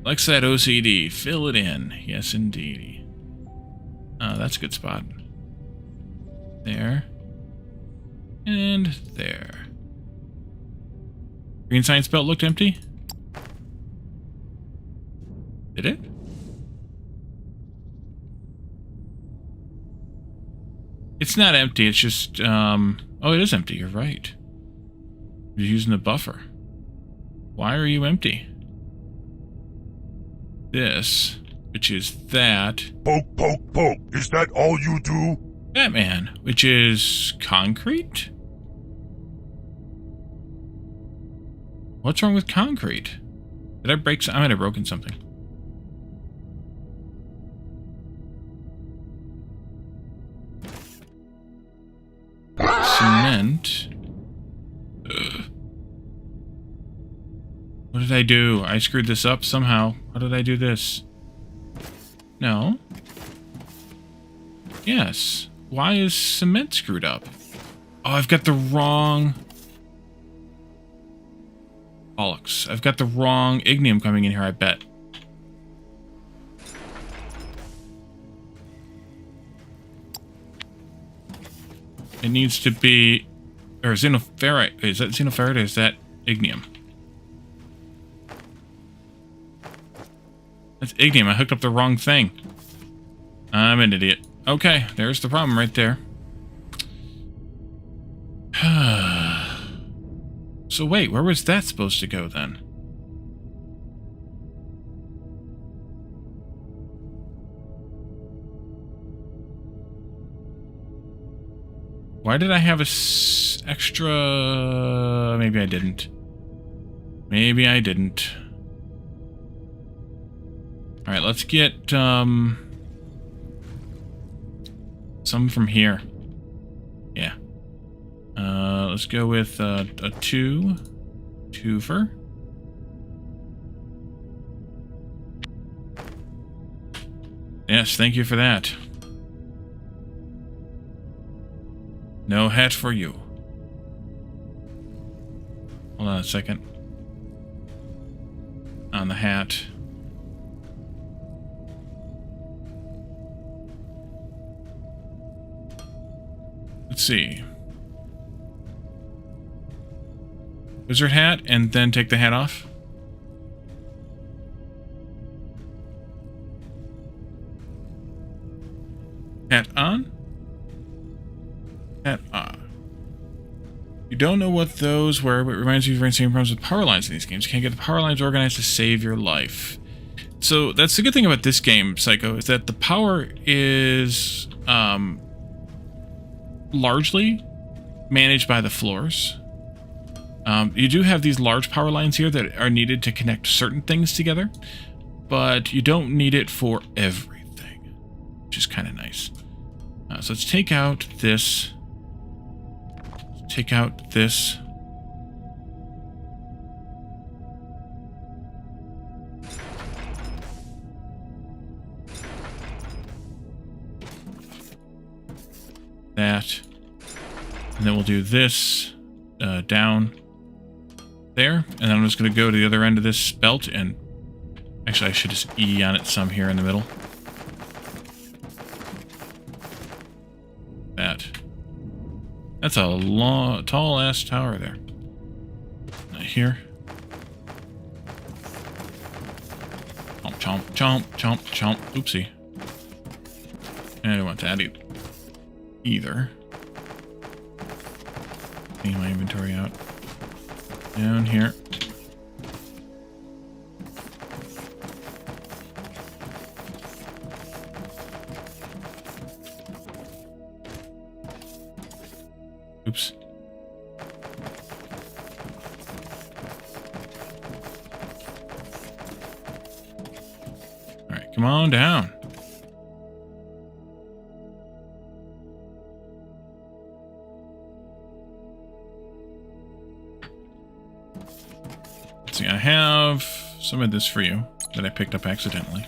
Likes that OCD. Fill it in. Yes, indeed. That's a good spot. There. And there. Green science belt looked empty? Did it? It's not empty, it's just, oh, it is empty, you're right. You're using the buffer. Why are you empty? This, which is that. Poke, poke, poke. Is that all you do? Batman, which is concrete? What's wrong with concrete? Did I break something? I might have broken something. Cement. Ugh. What did I do? I screwed this up somehow. How did I do this? No. Yes. Why is cement screwed up? Oh, I've got the wrong... Bollocks. I've got the wrong ignium coming in here, I bet. It needs to be... Or xenoferrite. Is that xenoferrite or is that ignium? That's ignium. I hooked up the wrong thing. I'm an idiot. Okay, there's the problem right there. So wait, where was that supposed to go then? Why did I have a extra... Maybe I didn't. Maybe I didn't. Alright, let's get some from here. Yeah. Let's go with a twofer. Yes, thank you for that. No hat for you. Hold on a second. On the hat. Let's see. Wizard hat, and then take the hat off. Hat on. Hat off. You don't know what those were, but it reminds you of the same problems with power lines in these games. You can't get the power lines organized to save your life. So that's the good thing about this game, Psycho, is that the power is largely managed by the floors. You do have these large power lines here that are needed to connect certain things together, but you don't need it for everything, which is kind of nice. So let's take out this. Take out this. That. And then we'll do this down there. And then I'm just going to go to the other end of this belt. And actually, I should just E on it some here in the middle. That. That's a long, tall-ass tower there. Here. Chomp, chomp, chomp, chomp. Oopsie. I don't want that either. Clean my inventory out. Down here. Oops. Alright, come on down. Let's see, I have some of this for you that I picked up accidentally.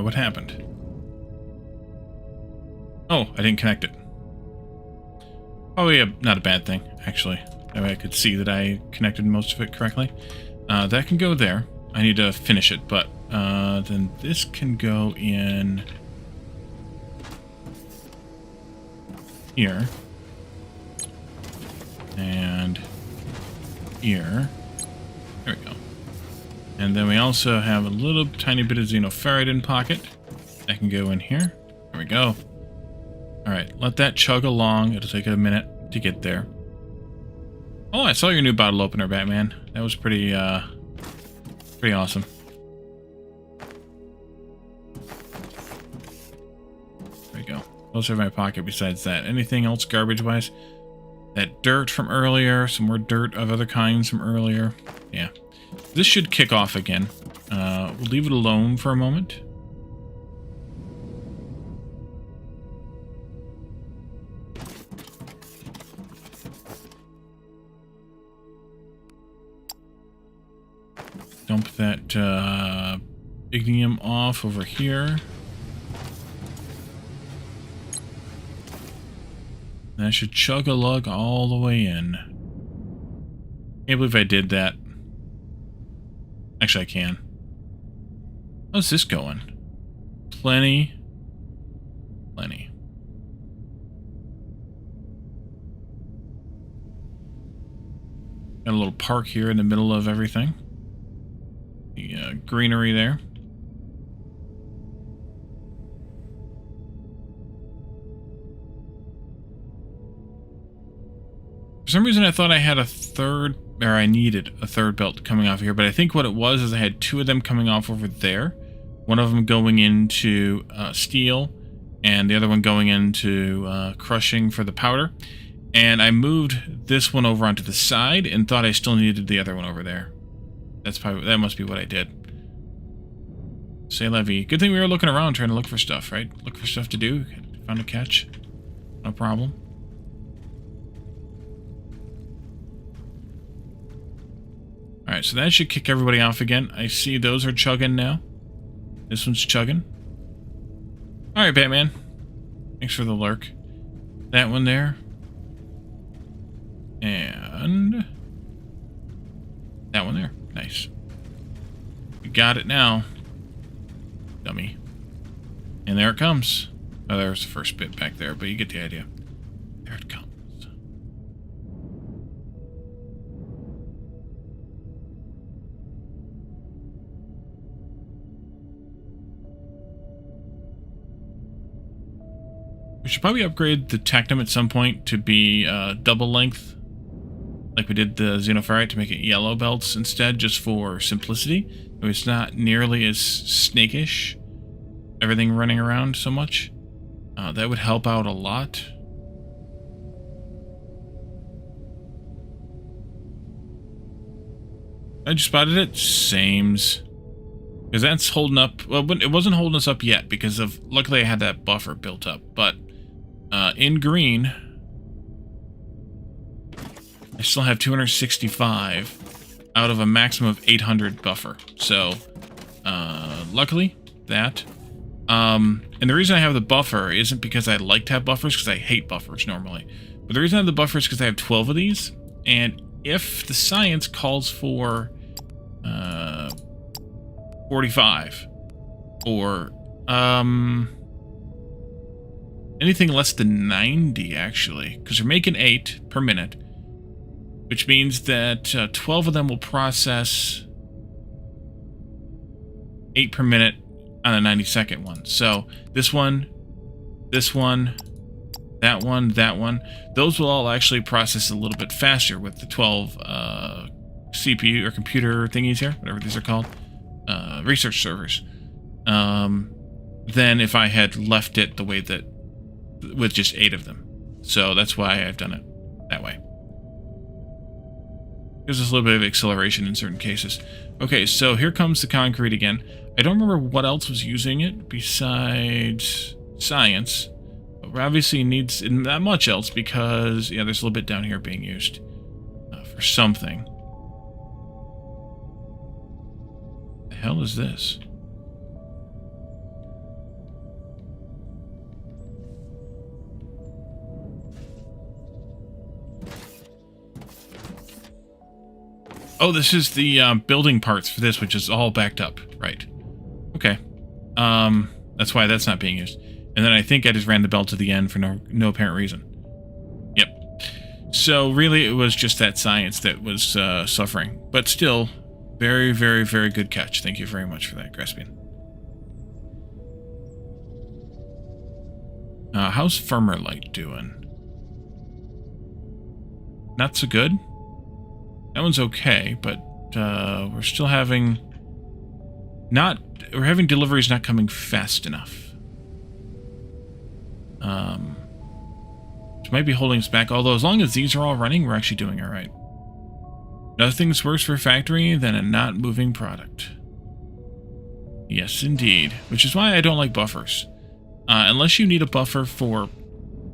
What happened? Oh, I didn't connect it. Probably not a bad thing, actually. That way I could see that I connected most of it correctly. That can go there. I need to finish it, but then this can go in here. And here. There we go. And then we also have a little tiny bit of xenoferrite in pocket. That can go in here. There we go. Alright, let that chug along. It'll take it a minute to get there. Oh, I saw your new bottle opener, Batman. That was pretty awesome. There we go. Those are in my pocket besides that. Anything else garbage-wise? That dirt from earlier. Some more dirt of other kinds from earlier. Yeah. This should kick off again. We'll leave it alone for a moment. Dump that ignium off over here. That should chug-a-lug all the way in. Can't believe I did that. Actually, I can. How's this going? Plenty. Plenty. Got a little park here in the middle of everything. The greenery there. For some reason I thought I had a third, or I needed a third belt coming off here, but I think what it was is I had two of them coming off over there. One of them going into steel, and the other one going into crushing for the powder. And I moved this one over onto the side and thought I still needed the other one over there. That must be what I did. C'est la vie. Good thing we were looking around trying to look for stuff, right? Look for stuff to do. Found a catch. No problem. Alright, so that should kick everybody off again. I see those are chugging now. This one's chugging. Alright, Batman. Thanks for the lurk. That one there. And that one there. Nice. We got it now. Dummy. And there it comes. Oh, there's the first bit back there, but you get the idea. There it comes. We should probably upgrade the Tectum at some point to be double length, like we did the Xenoferrite, to make it yellow belts instead, just for simplicity. So it's not nearly as snakish, everything running around so much. That would help out a lot. I just spotted it. Sames. Because that's holding up. Well, it wasn't holding us up yet because of. Luckily, I had that buffer built up. But in green, I still have 265 out of a maximum of 800 buffer. So, luckily, that. And the reason I have the buffer isn't because I like to have buffers, because I hate buffers normally. But the reason I have the buffer is because I have 12 of these. And if the science calls for 45 or anything less than 90, actually, because we're making 8 per minute, which means that 12 of them will process 8 per minute on a 90-second one. So this one, that one, those will all actually process a little bit faster with the 12 CPU or computer thingies here, whatever these are called, research servers, than if I had left it the way that, with just 8 of them. So that's why I've done it that way. Gives us a little bit of acceleration in certain cases. Okay, so here comes the concrete again. I don't remember what else was using it besides science. But we obviously needs not much else because, yeah, there's a little bit down here being used for something. The hell is this? Oh, this is the building parts for this, which is all backed up. Right. Okay. That's why that's not being used. And then I think I just ran the belt to the end for no apparent reason. Yep. So really it was just that science that was suffering. But still, very, very, very good catch. Thank you very much for that, Grespian. How's Firmer Light doing? Not so good. That one's okay, but we're still having we're having deliveries not coming fast enough. Which might be holding us back, although as long as these are all running, we're actually doing all right. Nothing's worse for a factory than a not moving product. Yes, indeed. Which is why I don't like buffers. Unless you need a buffer for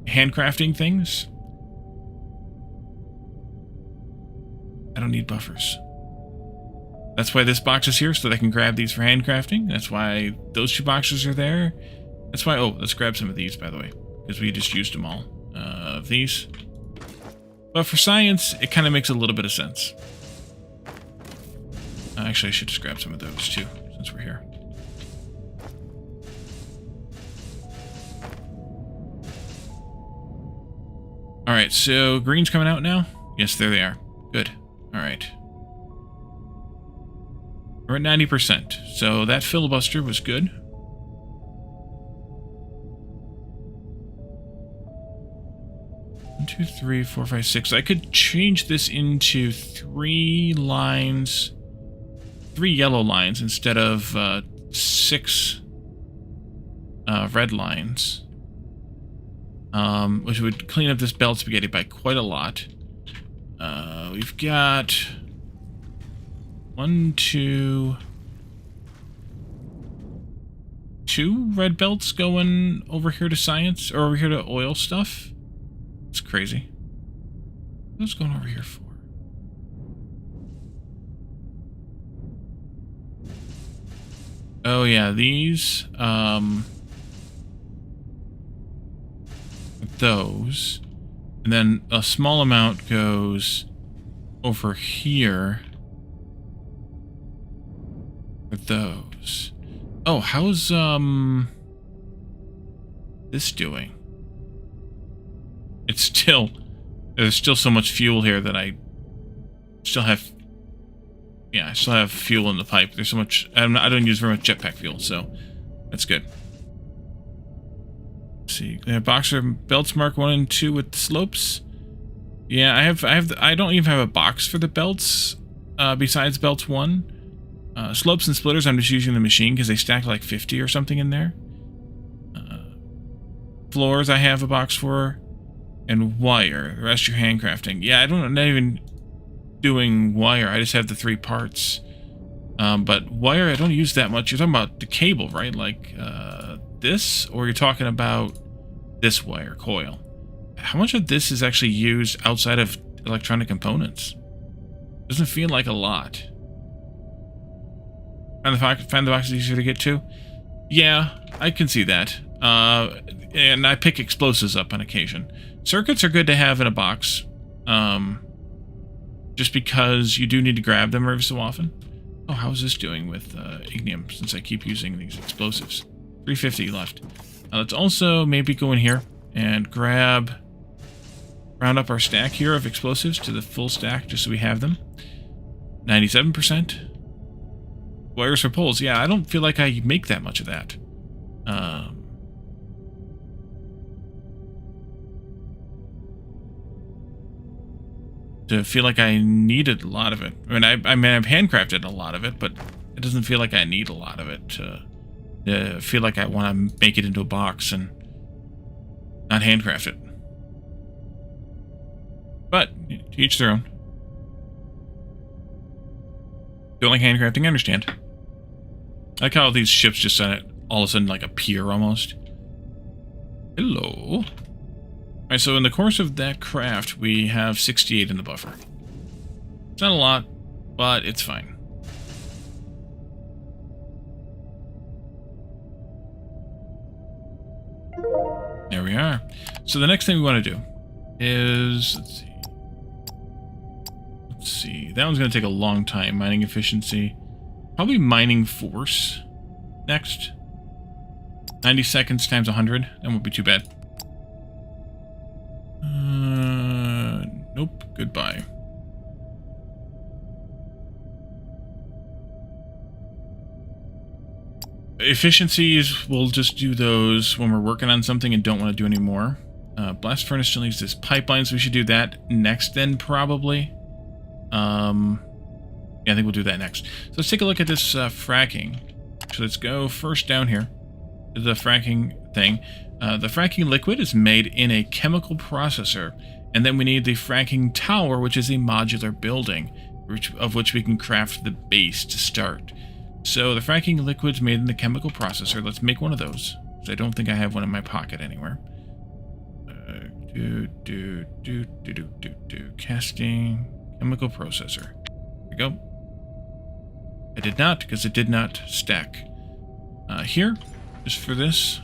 handcrafting things, I don't need buffers. That's why this box is here, so that I can grab these for handcrafting. That's why those 2 boxes are there. That's why... Oh, let's grab some of these, by the way, because we just used them all. These. But for science, it kind of makes a little bit of sense. Actually, I should just grab some of those, too, since we're here. Alright, so green's coming out now? Yes, there they are. Good. Alright. We're at 90%, so that filibuster was good. 1, 2, 3, 4, 5, 6. I could change this into 3 lines, 3 yellow lines instead of 6 red lines. Which would clean up this belt spaghetti by quite a lot. We've got 1, 2 red belts going over here to science, or over here to oil stuff. It's crazy. What's going over here for? Oh yeah, these, those, and then a small amount goes over here for those. Oh, how's this doing? It's still... There's still so much fuel here that I still have... Yeah, I still have fuel in the pipe. There's so much... I don't use very much jetpack fuel, so that's good. Let's see. Boxer belts mark 1 and 2 with slopes. Yeah, I don't even have a box for the belts besides belts 1. Slopes and splitters, I'm just using the machine because they stack like 50 or something in there. Floors, I have a box for. And wire. The rest you're handcrafting. Yeah, I'm not even doing wire. I just have the 3 parts. But wire, I don't use that much. You're talking about the cable, right? Like this? Or you're talking about this wire coil? How much of this is actually used outside of electronic components? Doesn't feel like a lot. Find the box is easier to get to? Yeah, I can see that. And I pick explosives up on occasion. Circuits are good to have in a box. Just because you do need to grab them every so often. Oh, how's this doing with ignium, since I keep using these explosives? 350 left. Let's also maybe go in here and round up our stack here of explosives to the full stack, just so we have them. 97%. Wires for poles. Yeah, I don't feel like I make that much of that. To feel like I needed a lot of it. I mean, I've handcrafted a lot of it, but it doesn't feel like I need a lot of it to feel like I want to make it into a box and not handcraft it. But to each their own. Don't like handcrafting, I understand. I like how these ships just all of a sudden like appear almost. Hello. Alright, so in the course of that craft, we have 68 in the buffer. It's not a lot, but it's fine. There we are. So the next thing we want to do is... Let's see. That one's going to take a long time. Mining efficiency. Probably mining force next. 90 seconds times 100. That won't be too bad. Nope. Goodbye. Efficiencies, we'll just do those when we're working on something and don't want to do any more. Blast furnace still needs this pipeline, so we should do that next then, probably. Yeah, I think we'll do that next. So let's take a look at this fracking. So let's go first down here to the fracking thing. The fracking liquid is made in a chemical processor, and then we need the fracking tower, which is a modular building, of which we can craft the base to start. So the fracking liquid's made in the chemical processor. Let's make one of those, because I don't think I have one in my pocket anywhere. Casting chemical processor. There we go. I did not, because it did not stack. Here, just for this.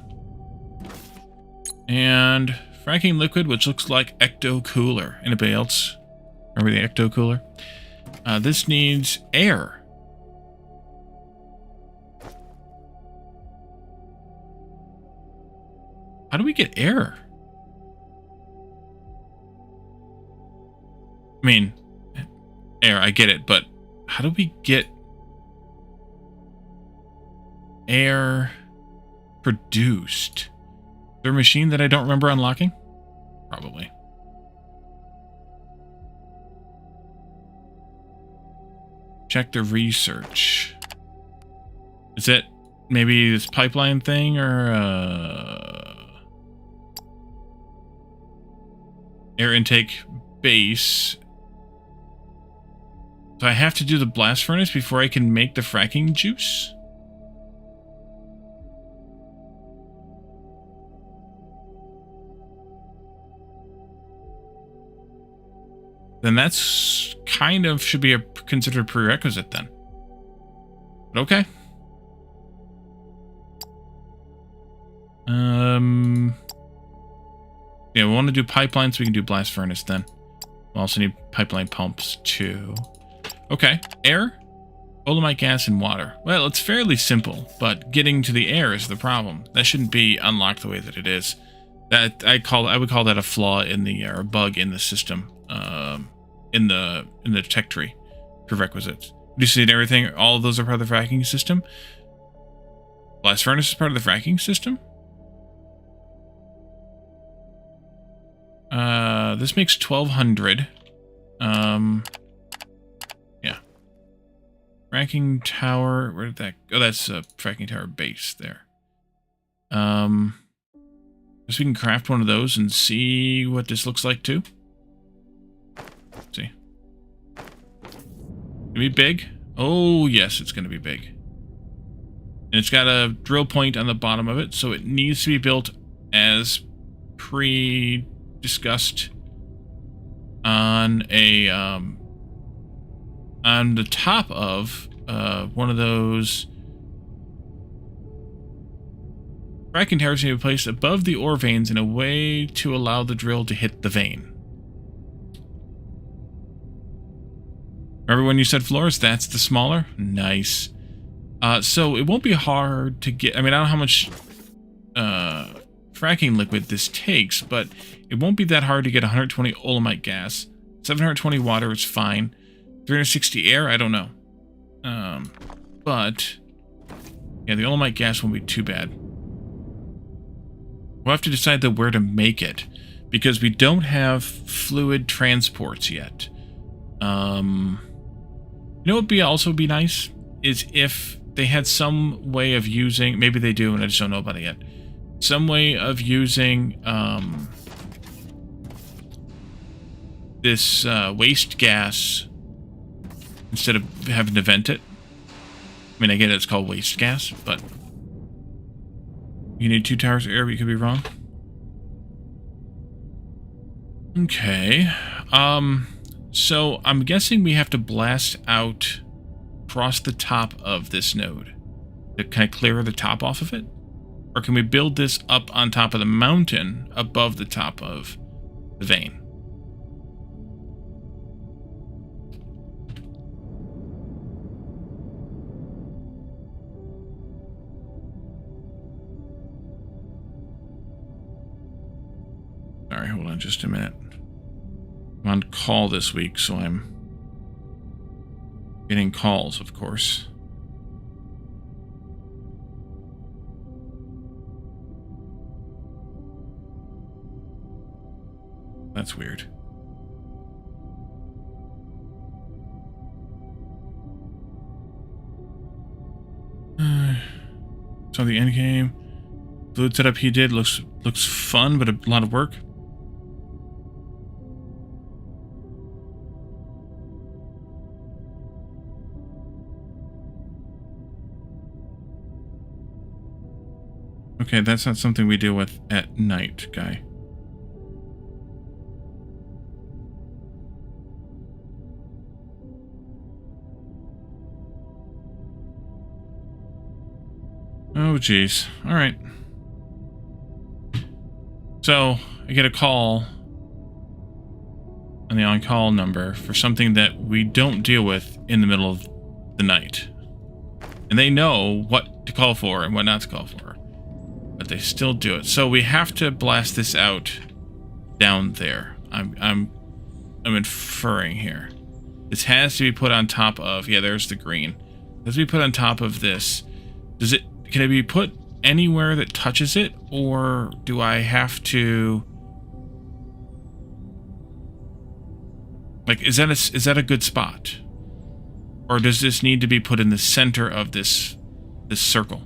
And fracking liquid, which looks like ecto cooler. Anybody else remember the ecto cooler? This needs air. How do we get air? I mean, air, I get it, but how do we get air produced? Is there a machine that I don't remember unlocking? Probably. Check the research. Is it maybe this pipeline thing or air intake base? So I have to do the blast furnace before I can make the fracking juice? Then that's kind of should be considered a prerequisite then. But okay. Yeah, we want to do pipelines, so we can do blast furnace then. We also need pipeline pumps too. Okay, air. Dolomite gas and water. Well, it's fairly simple, but getting to the air is the problem. That shouldn't be unlocked the way that it is. That I would call that a flaw in the or a bug in the system, in the tech tree prerequisites. Do you see everything? All of those are part of the fracking system. Blast furnace is part of the fracking system. This makes 1,200. Yeah. Fracking tower. Where did that? Oh, that's a fracking tower base there. Guess we can craft one of those and see what this looks like too. Let's see. Gonna be big. Oh yes, it's gonna be big. And it's got a drill point on the bottom of it, so it needs to be built as discussed on a on the top of one of those fracking towers need to be placed above the ore veins in a way to allow the drill to hit the vein. Remember when you said floors? That's the smaller? Nice. So it won't be hard to get. I mean, I don't know how much fracking liquid this takes, but it won't be that hard to get 120 olemite gas. 720 water is fine. 360 air, I don't know. But yeah, the olemite gas won't be too bad. We'll have to decide though where to make it, because we don't have fluid transports yet. You know what would also be nice is if they had some way of using, maybe they do and I just don't know about it yet, some way of using this waste gas instead of having to vent it. I mean, I get it, it's called waste gas, but you need 2 towers of air, but you could be wrong. Okay. So I'm guessing we have to blast out across the top of this node to kind of clear the top off of it? Or can we build this up on top of the mountain above the top of the vein? Sorry, hold on just a minute. I'm on call this week, so I'm getting calls, of course. That's weird. So the end game fluid setup he did looks fun, but a lot of work. Okay, that's not something we deal with at night, guy. Oh, geez. All right. So, I get a call on the on-call number for something that we don't deal with in the middle of the night. And they know what to call for and what not to call for. But they still do it. So we have to blast this out down there. I'm inferring here. This has to be put on top of, yeah, there's the green. It has to be put on top of this. Can it be put anywhere that touches it, or do I have to, like, is that a good spot? Or does this need to be put in the center of this circle?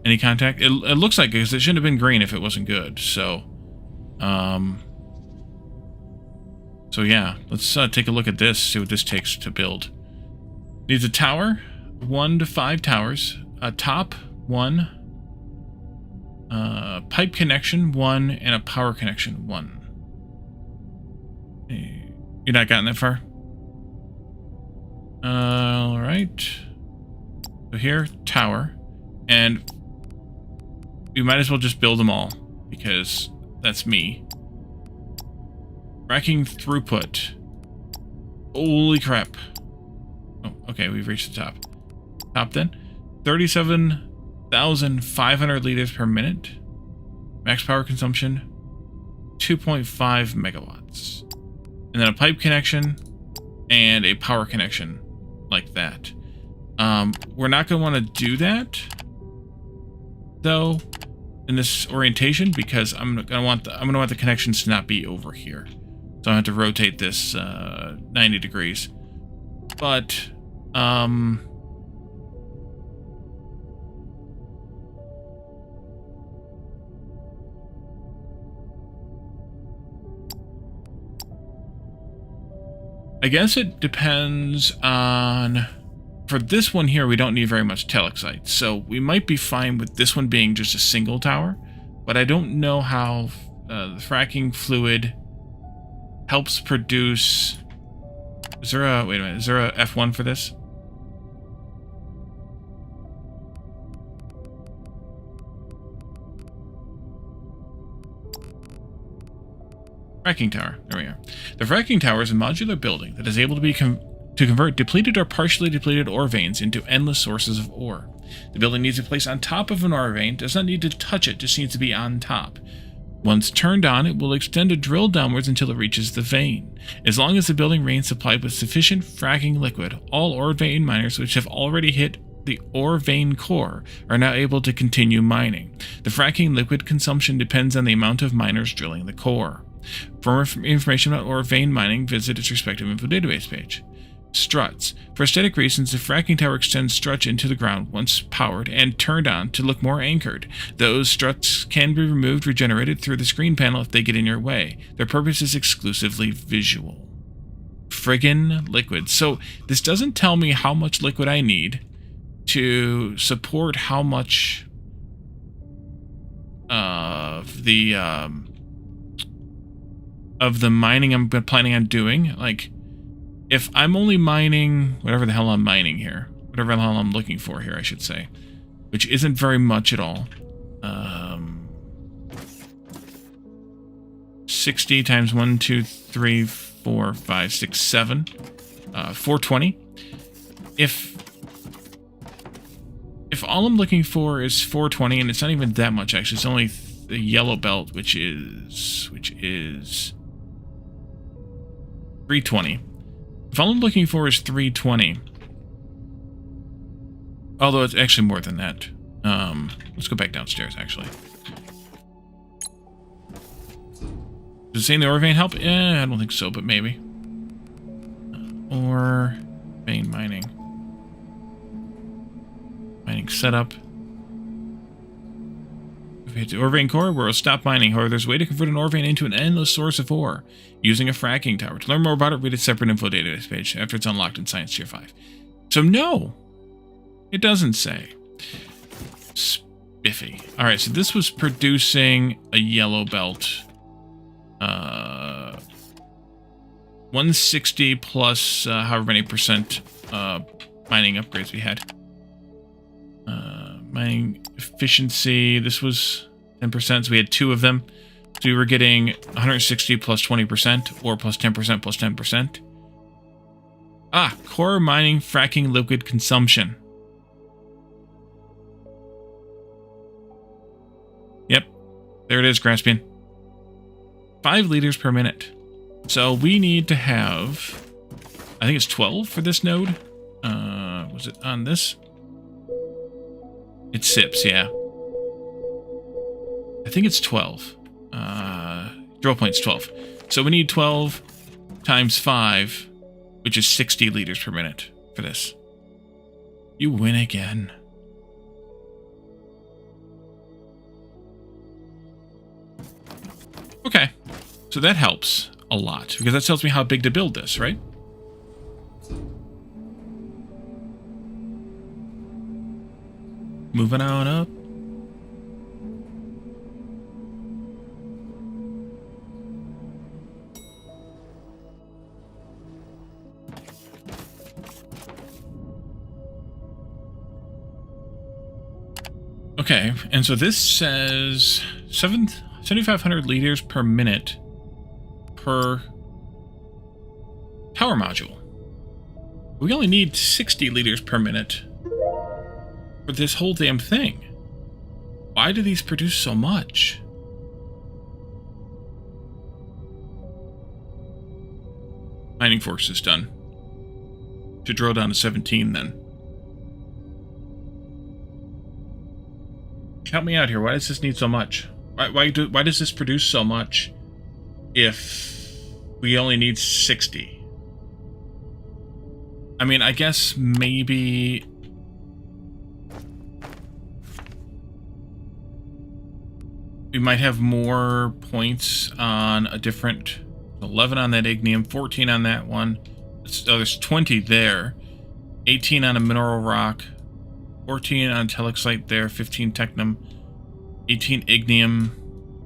Any contact? It looks like it, because it shouldn't have been green if it wasn't good. So, so yeah, let's take a look at this, see what this takes to build. Needs a tower, 1 to 5 towers, a top 1, pipe connection 1, and a power connection 1. You're not gotten that far? All right. So here, tower, and we might as well just build them all, because that's me. Fracking throughput. Holy crap. Oh, okay, we've reached the top. Top then. 37,500 liters per minute. Max power consumption, 2.5 megawatts. And then a pipe connection and a power connection like that. We're not going to want to do that, though, in this orientation, because I'm going to want the connections to not be over here. So I have to rotate this 90 degrees. But I guess it depends on... For this one here, we don't need very much telexite, so we might be fine with this one being just a single tower, but I don't know how the fracking fluid helps produce... Is there a... Wait a minute, is there a F1 for this? Fracking tower. There we are. The fracking tower is a modular building that is able to be to convert depleted or partially depleted ore veins into endless sources of ore. The building needs to be placed on top of an ore vein, does not need to touch it, just needs to be on top. Once turned on, it will extend a drill downwards until it reaches the vein. As long as the building remains supplied with sufficient fracking liquid, all ore vein miners which have already hit the ore vein core are now able to continue mining. The fracking liquid consumption depends on the amount of miners drilling the core. For more information about ore vein mining, visit its respective info database page. Struts. For aesthetic reasons, the fracking tower extends struts into the ground once powered and turned on to look more anchored. Those struts can be removed, regenerated through the screen panel if they get in your way. Their purpose is exclusively visual. Friggin' liquid. So this doesn't tell me how much liquid I need to support how much of the mining I'm planning on doing. Like, if I'm only mining whatever the hell I'm mining here, whatever the hell I'm looking for here, I should say, which isn't very much at all. 60 times 1, 2, 3, 4, 5, 6, 7, 420. If all I'm looking for is 420, and it's not even that much actually, it's only the yellow belt, which is 320. If all I'm looking for is 320, although it's actually more than that. Let's go back downstairs, actually. Does saying the ore vein help? I don't think so, but maybe. Ore vein mining. Mining setup. If we hit the ore vein core, we'll stop mining. However, there's a way to convert an ore vein into an endless source of ore using a fracking tower. To learn more about it, read its separate info database page after it's unlocked in Science Tier 5. So no, it doesn't say. Spiffy. All right, so this was producing a yellow belt. 160 plus however many percent mining upgrades we had. Mining efficiency, this was 10%, so we had 2 of them. So we were getting 160 plus 20%, or plus 10% plus 10%. Ah, core mining fracking liquid consumption. Yep, there it is, Graspian. 5 liters per minute. So we need to have, I think it's 12 for this node. Was it on this? It sips, yeah. I think it's 12. Drill point's 12. So we need 12 times 5, which is 60 liters per minute for this. You win again. Okay. So that helps a lot, because that tells me how big to build this, right? Moving on up. Okay, and so this says 7,500 liters per minute per power module. We only need 60 liters per minute for this whole damn thing. Why do these produce so much? Mining force is done. Should drill down to 17 then. Help me out here. Why does this need so much? Why does this produce so much if we only need 60? I mean, I guess maybe we might have more points on a different 11 on that ignium, 14 on that one. So there's 20 there, 18 on a mineral rock, 14 on telexite there, 15 technum, 18 ignium.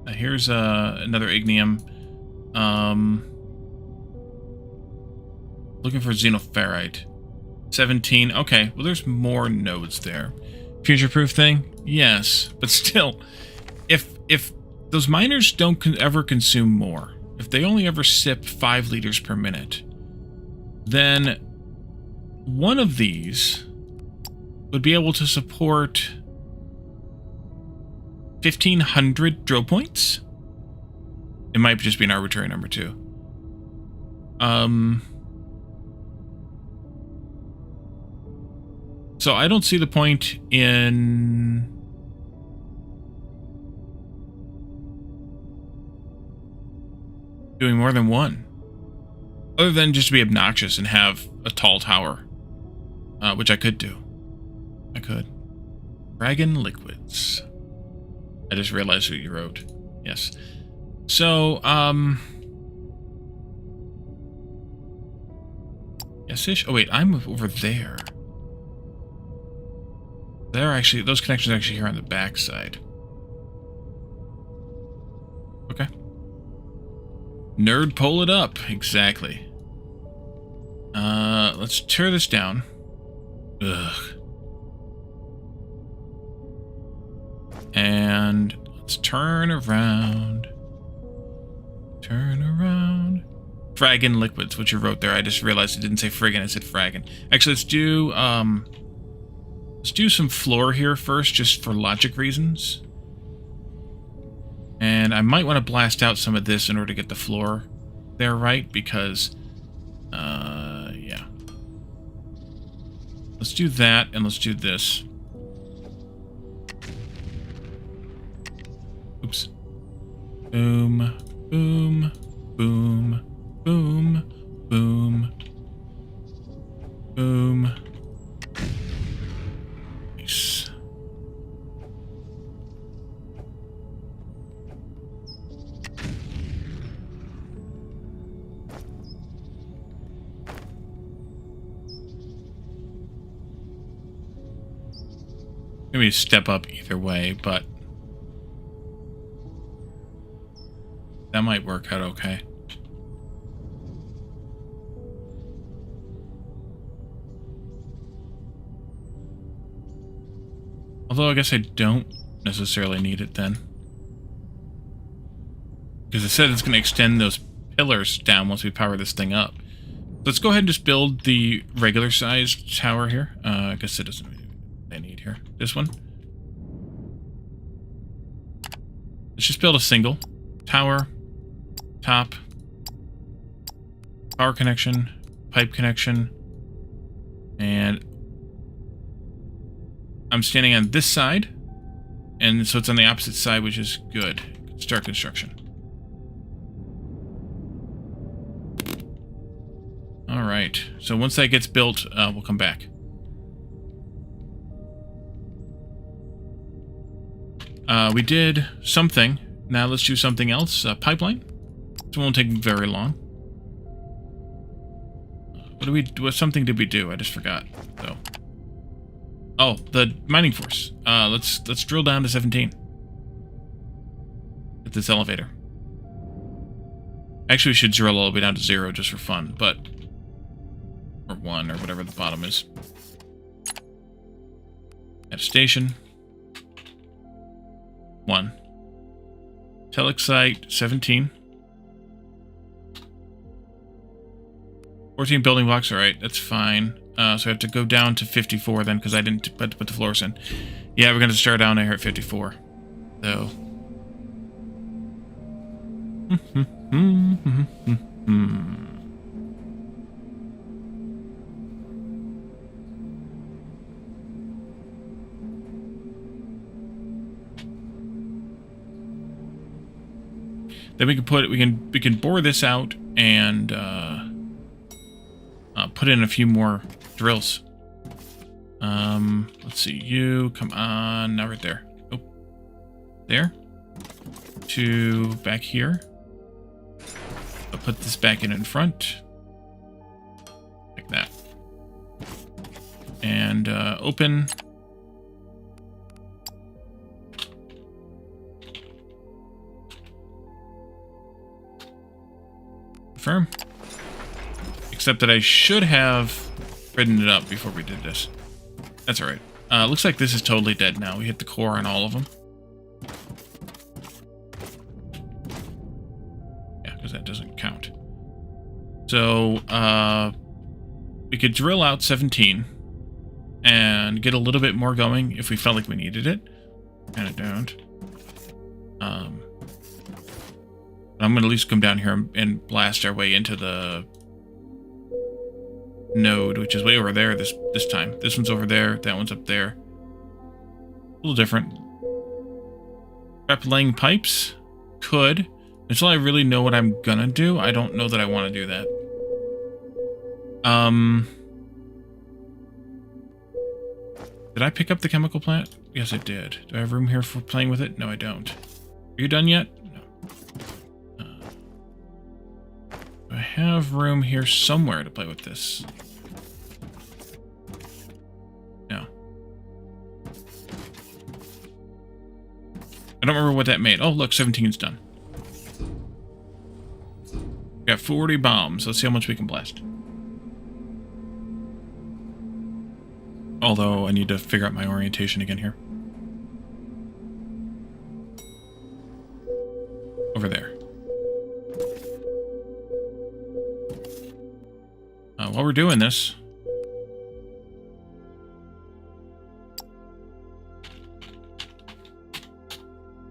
Here's another ignium. Looking for xenoferrite. 17. Okay, well there's more nodes there. Future-proof thing? Yes, but still, if those miners don't ever consume more, if they only ever sip 5 liters per minute, then one of these would be able to support 1,500 drill points. It might just be an arbitrary number too. So I don't see the point in doing more than one, other than just to be obnoxious and have a tall tower, which I could do. I could. Fracking liquids. I just realized what you wrote. Yes. So, yes-ish? Oh, wait, I'm over there. There actually, those connections are actually here on the back side. Okay. Nerd, pull it up. Exactly. Let's tear this down. Ugh. And let's turn around. Turn around. Fracking liquids, what you wrote there. I just realized it didn't say friggin', it said fragging. Actually, let's do some floor here first, just for logic reasons. And I might want to blast out some of this in order to get the floor there right, because, yeah. Let's do that, and let's do this. Oops. Boom, boom, boom, boom, boom, boom. Nice. Maybe step up either way, but that might work out okay. Although I guess I don't necessarily need it then, because it said it's going to extend those pillars down once we power this thing up. Let's go ahead and just build the regular sized tower here. I guess it doesn't I need here. This one. Let's just build a single tower, top, power connection, pipe connection, and I'm standing on this side, and so it's on the opposite side, which is good. Start construction. All right. So once that gets built, we'll come back. We did something. Now let's do something else. Pipeline. This won't take very long. What something did we do? I just forgot. So. Oh, the mining force. Let's drill down to 17. At this elevator. Actually, we should drill all the way down to 0 just for fun, but or 1 or whatever the bottom is. At a station. 1. Telexite 17. 14 building blocks. All right, that's fine. So I have to go down to 54 then because I didn't put the floors in. Yeah, we're going to start down here at 54. So. Then we can bore this out and put in a few more drills. Let's see, you come on now, right there. Oh, there. To back here. I'll put this back in front, like that, and open. Confirm. Except that I should have ridden it up before we did this. That's alright. Looks like this is totally dead now. We hit the core on all of them. Yeah, because that doesn't count. So, we could drill out 17 and get a little bit more going if we felt like we needed it. Kind of don't. I'm going to at least come down here and blast our way into the node, which is way over there this time. This one's over there. That one's up there. A little different. Prep laying pipes? Could. Until I really know what I'm going to do, I don't know that I want to do that. Did I pick up the chemical plant? Yes, I did. Do I have room here for playing with it? No, I don't. Are you done yet? I have room here somewhere to play with this. No. I don't remember what that made. Oh, look, 17's done. We got 40 bombs. Let's see how much we can blast. Although, I need to figure out my orientation again here. Over there. While we're doing this,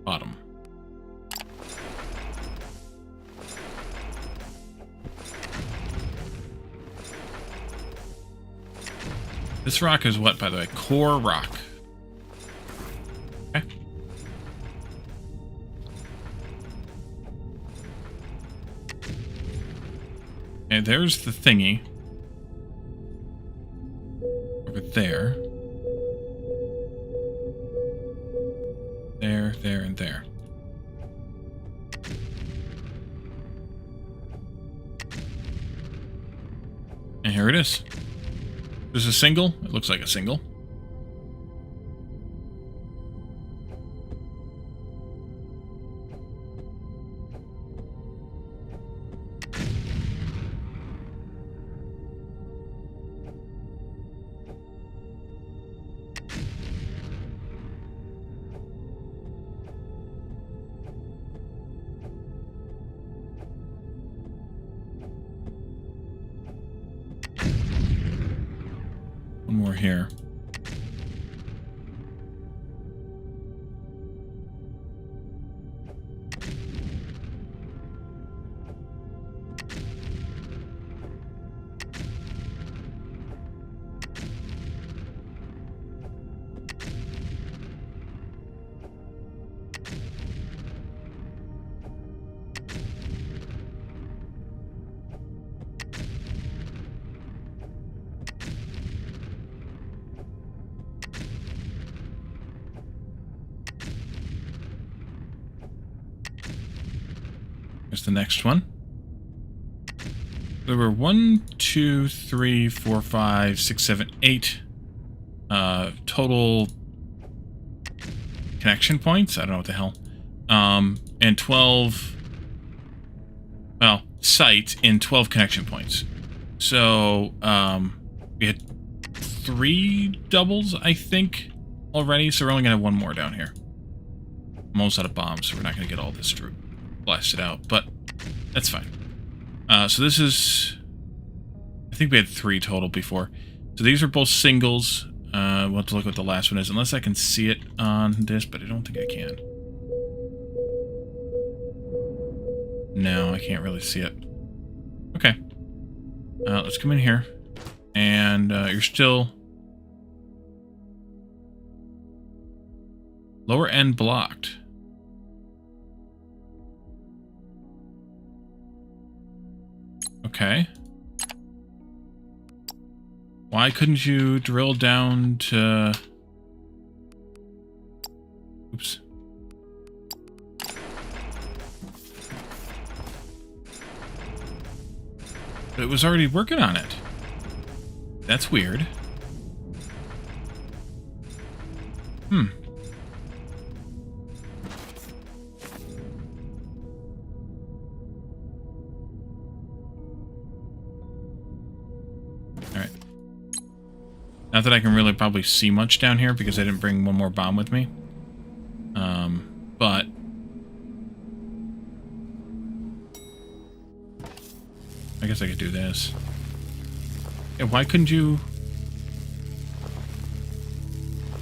bottom. This rock is what, by the way? Core rock. Okay. Okay, there's the thingy. Over there. There, there, and there. And here it is. This is a single. It looks like a single. More here. Here's the next one. There were 1, 2, 3, 4, 5, 6, 7, 8 total connection points. I don't know what the hell. And 12, well, sites in 12 connection points. So we had 3 doubles, I think, already. So we're only gonna have 1 more down here. I'm almost out of bombs, so we're not going to get all this blasted out, but that's fine. So this is... I think we had 3 total before. So these are both singles. We'll have to look what the last one is, unless I can see it on this, but I don't think I can. No, I can't really see it. Okay. Let's come in here. And you're still... lower end blocked. Okay. Why couldn't you drill down to... Oops. But it was already working on it. That's weird. Alright. Not that I can really probably see much down here because I didn't bring one more bomb with me. But... I guess I could do this. Yeah, why couldn't you...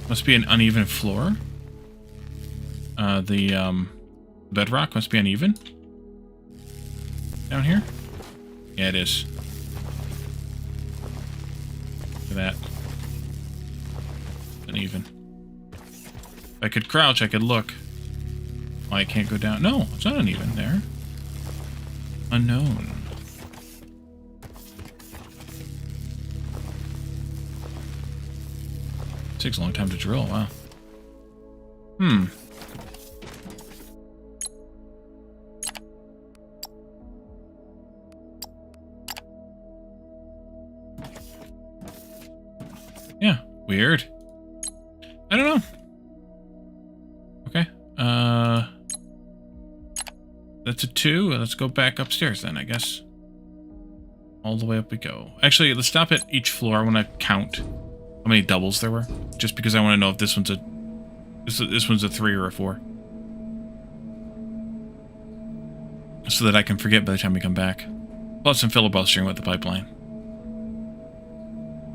Must be an uneven floor. The bedrock must be uneven. Down here? Yeah, it is. Look at that. Uneven. If I could crouch, I could look. Why I can't go down? No, it's not uneven there. Unknown. Takes a long time to drill, wow. Yeah, weird. I don't know. Okay. That's a 2. Let's go back upstairs then, I guess. All the way up we go. Actually, let's stop at each floor. I want to count how many doubles there were, just because I want to know if this one's a 3 or a 4, so that I can forget by the time we come back. Plus, I'm filibustering with the pipeline.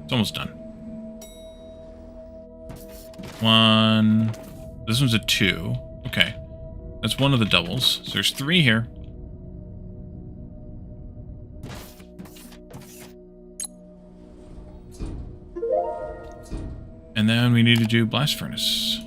It's almost done. 1. This one's a 2. Okay, that's one of the doubles. So there's 3 here. And then we need to do blast furnace.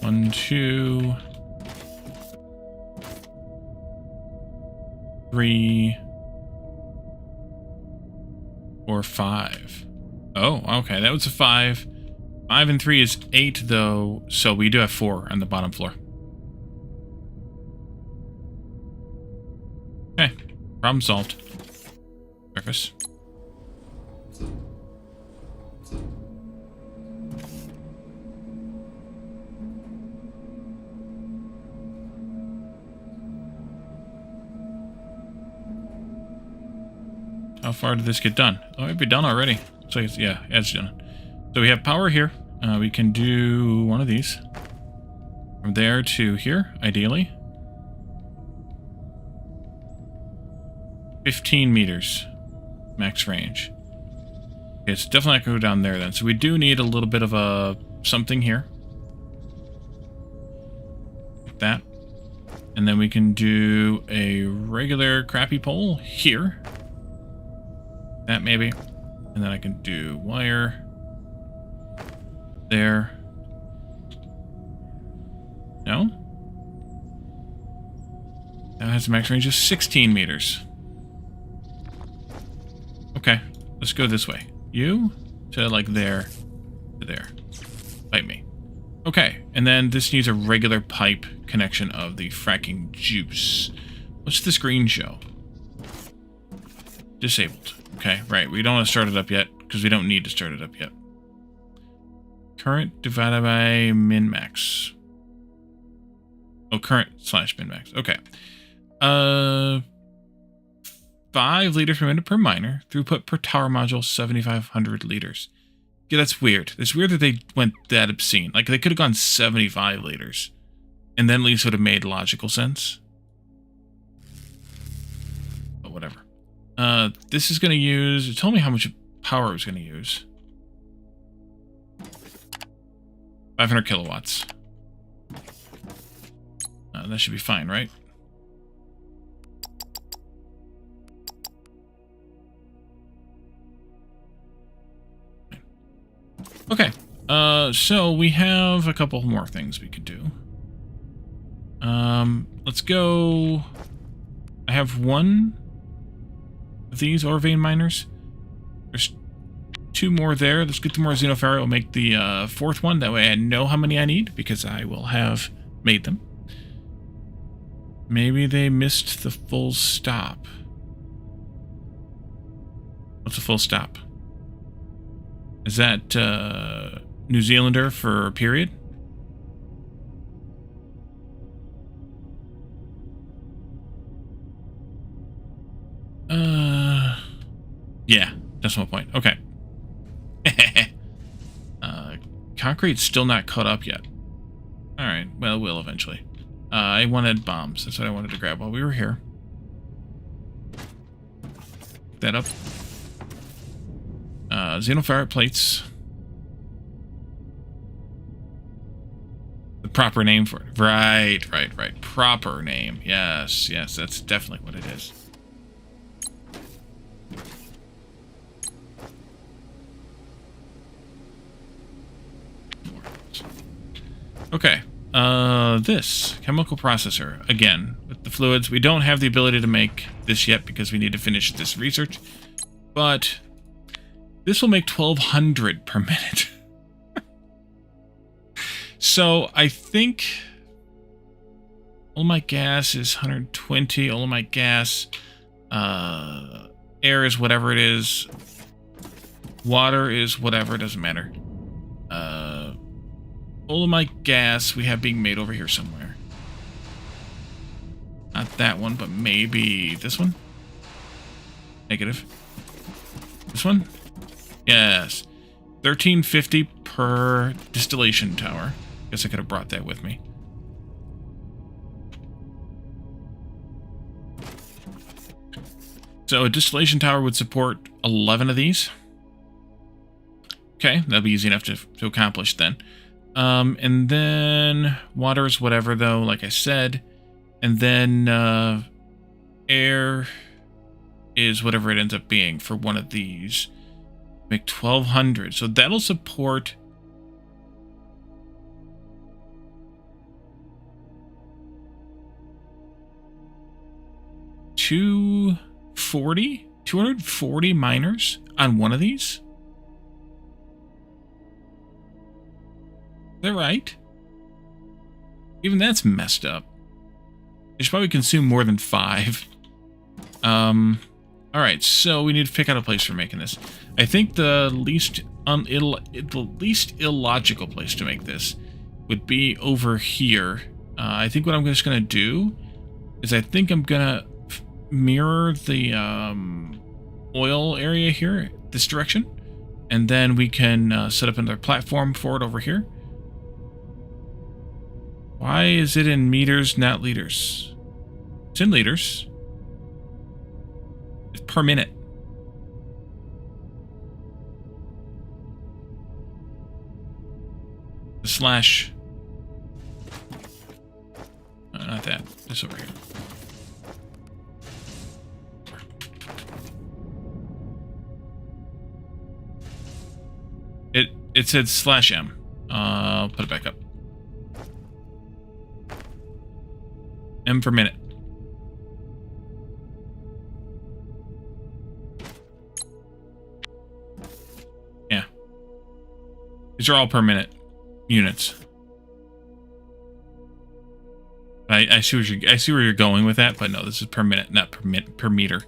One, 2, 3, 4, 5. Oh, okay, that was a 5. 5 and 3 is 8, though, so we do have 4 on the bottom floor. Okay, problem solved. Surface. How far did this get done? Oh, it might be done already. So it's, yeah, it's done. So we have power here. We can do one of these. From there to here, ideally. 15 meters. Max range. Okay, it's definitely not going to go down there then. So we do need a little bit of a something here. Like that. And then we can do a regular crappy pole here. That maybe. And then I can do wire there. No? That has a max range of 16 meters. Okay, let's go this way. You to like there to there. Bite me. Okay, and then this needs a regular pipe connection of the fracking juice. What's the screen show? Disabled. Okay, right. We don't want to start it up yet because we don't need to start it up yet. Current divided by min-max. Oh, current / min max. Okay. 5 liters per minute per miner. Throughput per tower module, 7,500 liters. Yeah, that's weird. It's weird that they went that obscene. Like, they could have gone 75 liters. And then at least would have made logical sense. But whatever. This is going to use... It told me how much power it was going to use. 500 kilowatts. That should be fine, right? Okay. So we have a couple more things we could do. Let's go... I have one of these ore vein miners. There's 2 more there. Let's get 2 more xenoferrite. We'll make the 4th one. That way I know how many I need, because I will have made them. Maybe they missed the full stop. What's a full stop? Is that New Zealander for a period? Yeah, decimal point. Okay. Concrete's still not caught up yet. Alright, well, it will eventually. I wanted bombs. That's what I wanted to grab while we were here. Pick that up. Xenoferrite plates. The proper name for it. Right. Proper name. Yes, that's definitely what it is. Okay. This chemical processor. Again, with the fluids, we don't have the ability to make this yet because we need to finish this research. But this will make 1,200 per minute. So I think all my gas is 120. All of my gas, air is whatever it is. Water is whatever. It doesn't matter. All of my gas we have being made over here somewhere. Not that one, but maybe this one? Negative. This one? Yes. 1350 per distillation tower. Guess I could have brought that with me. So a distillation tower would support 11 of these. Okay, that'll be easy enough to accomplish then. And then water is whatever, though, like I said. And then air is whatever it ends up being for one of these. Make 1,200. So that'll support... $240 miners on one of these? Is that right? Even that's messed up. You should probably consume more than 5. Alright, so we need to pick out a place for making this. I think the least illogical place to make this would be over here. I think what I'm just going to do is I think I'm going to mirror the oil area here, this direction. And then we can set up another platform for it over here. Why is it in meters, not liters? It's in liters. It's per minute. The slash. Not that. This over here. It said /m. I'll put it back up. M per minute. Yeah. These are all per minute units. I see where you're going with that, but no, this is per minute, not per meter.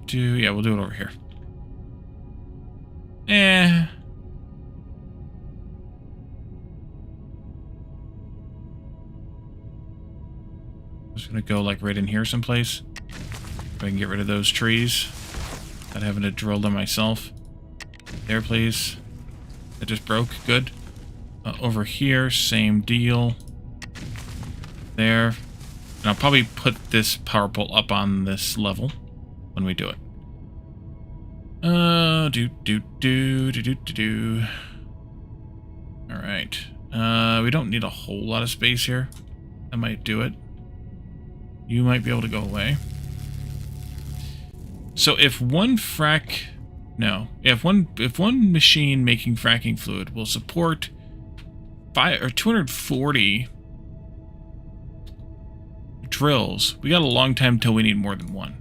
Yeah, we'll do it over here. Eh. Just gonna go like right in here someplace. If I can get rid of those trees without having to drill them myself. There, please. That just broke. Good. Over here, same deal. There. And I'll probably put this power pole up on this level when we do it. Alright. We don't need a whole lot of space here. I might do it. You might be able to go away. So if one if one machine making fracking fluid will support 240 drills, we got a long time till we need more than one.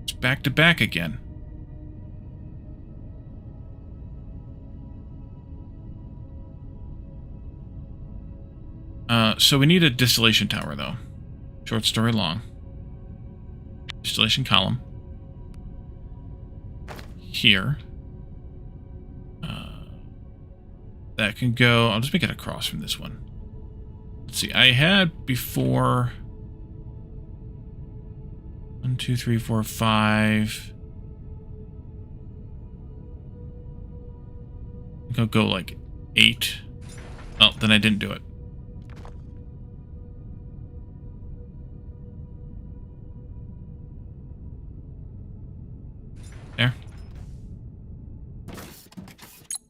It's back to back again. So we need a distillation tower, though. Short story long. Distillation column. Here. That can go... I'll just make it across from this one. Let's see. I had before... 1, 2, 3, 4, 5... I think I'll go like 8. Oh, then I didn't do it. There.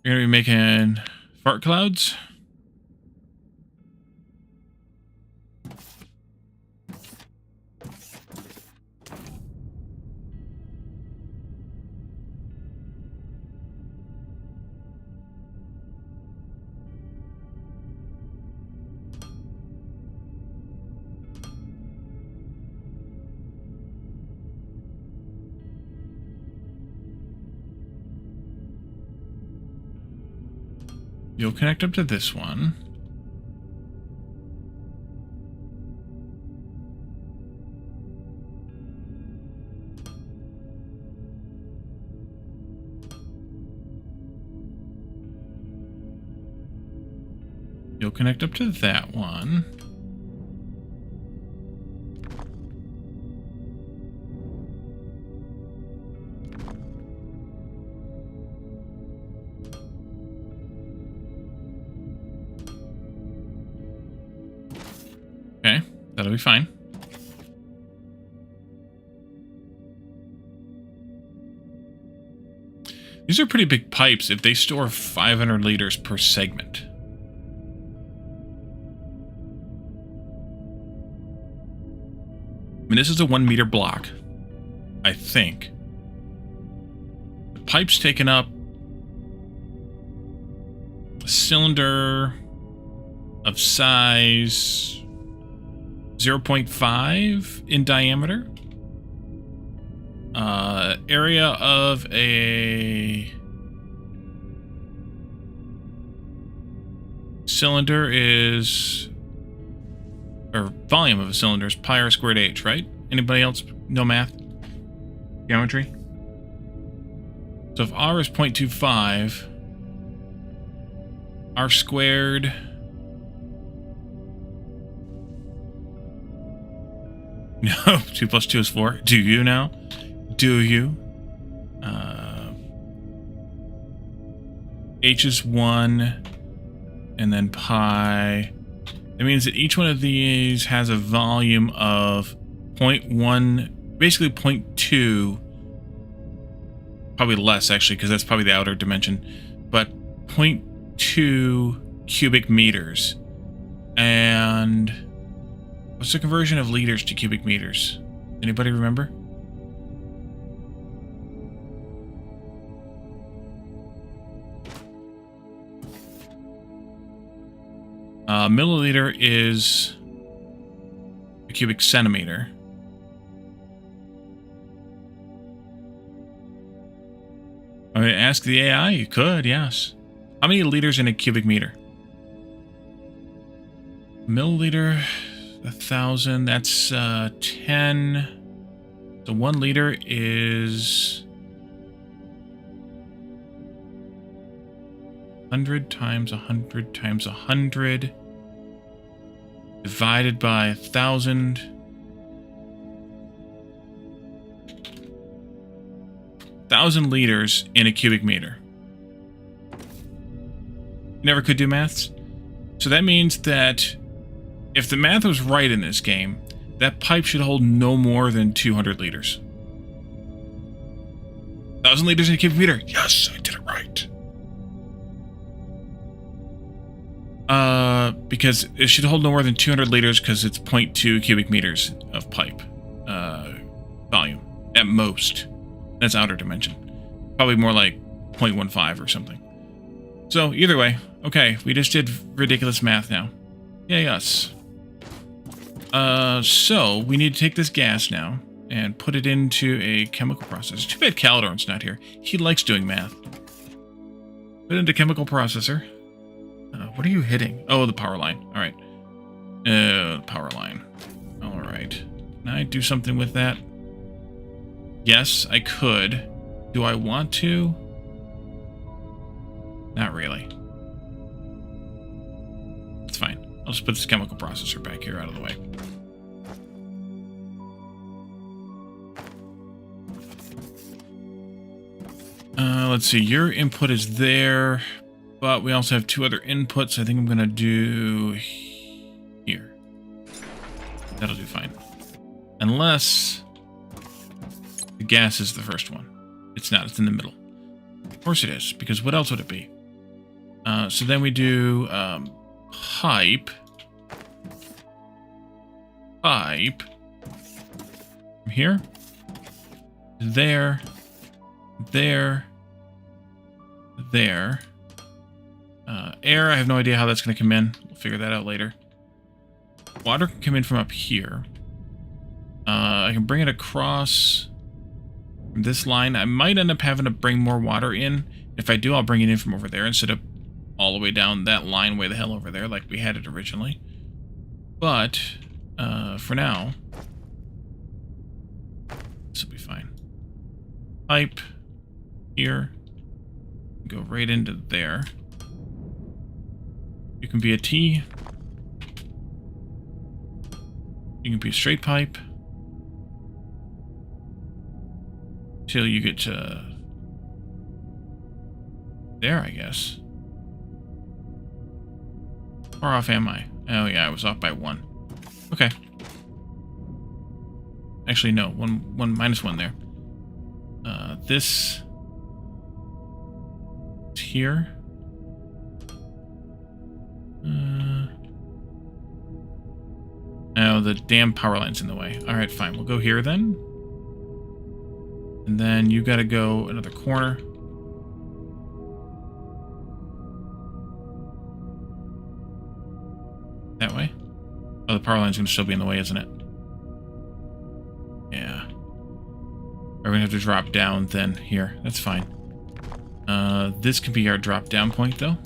We're going to be making fart clouds. You'll connect up to this one. You'll connect up to that one. Okay, that'll be fine. These are pretty big pipes if they store 500 liters per segment. I mean, this is a 1 meter block, I think. The pipe's taken up a cylinder of size 0.5 in diameter. Area of a cylinder is, or volume of a cylinder is pi r squared h, right? Anybody else know math? Geometry? So if r is 0.25, r squared no, 2 plus 2 is 4. Do you now? Do you? H is 1, and then pi. That means that each one of these has a volume of 0.1, basically 0.2, probably less actually, because that's probably the outer dimension, but 0.2 cubic meters. And what's the conversion of liters to cubic meters? Anybody remember? Milliliter is a cubic centimeter. I mean, ask the AI. You could, yes. How many liters in a cubic meter? Milliliter. 1,000. That's 10. So 1 liter is 100 times 100 times 100 divided by 1,000. 1,000 liters in a cubic meter. Never could do maths. So that means that if the math was right in this game, that pipe should hold no more than 200 liters. 1,000 liters in a cubic meter. Yes, I did it right. Because it should hold no more than 200 liters because it's 0.2 cubic meters of pipe volume at most. That's outer dimension. Probably more like 0.15 or something. So either way, okay, we just did ridiculous math now. Yay us. So we need to take this gas now and put it into a chemical process. Too bad Calidorn's not here. He likes doing math. Put it into chemical processor. What are you hitting? Oh, the power line. All right. The power line. All right. Can I do something with that? Yes, I could. Do I want to? Not really. It's fine. I'll just put this chemical processor back here out of the way. Let's see. Your input is there, but we also have 2 other inputs. I think I'm going to do here. That'll do fine. Unless the gas is the first one. It's not. It's in the middle. Of course it is, because what else would it be? So then we do pipe. Pipe. From here. There. There. There. Air, I have no idea how that's going to come in. We'll figure that out later. Water can come in from up here. I can bring it across this line. I might end up having to bring more water in. If I do, I'll bring it in from over there instead of all the way down that line way the hell over there like we had it originally. But for now, this will be fine. Pipe here. Go right into there. You can be a T. You can be a straight pipe. Till you get to there, I guess. How far off am I? Oh yeah, I was off by 1. Okay. Actually, no. One minus 1 there. This is here. Oh, the damn power line's in the way. All right, fine. We'll go here then. And then you got to go another corner. That way. Oh, the power line's going to still be in the way, isn't it? Yeah. We're going to have to drop down then here. That's fine. This can be our drop down point, though.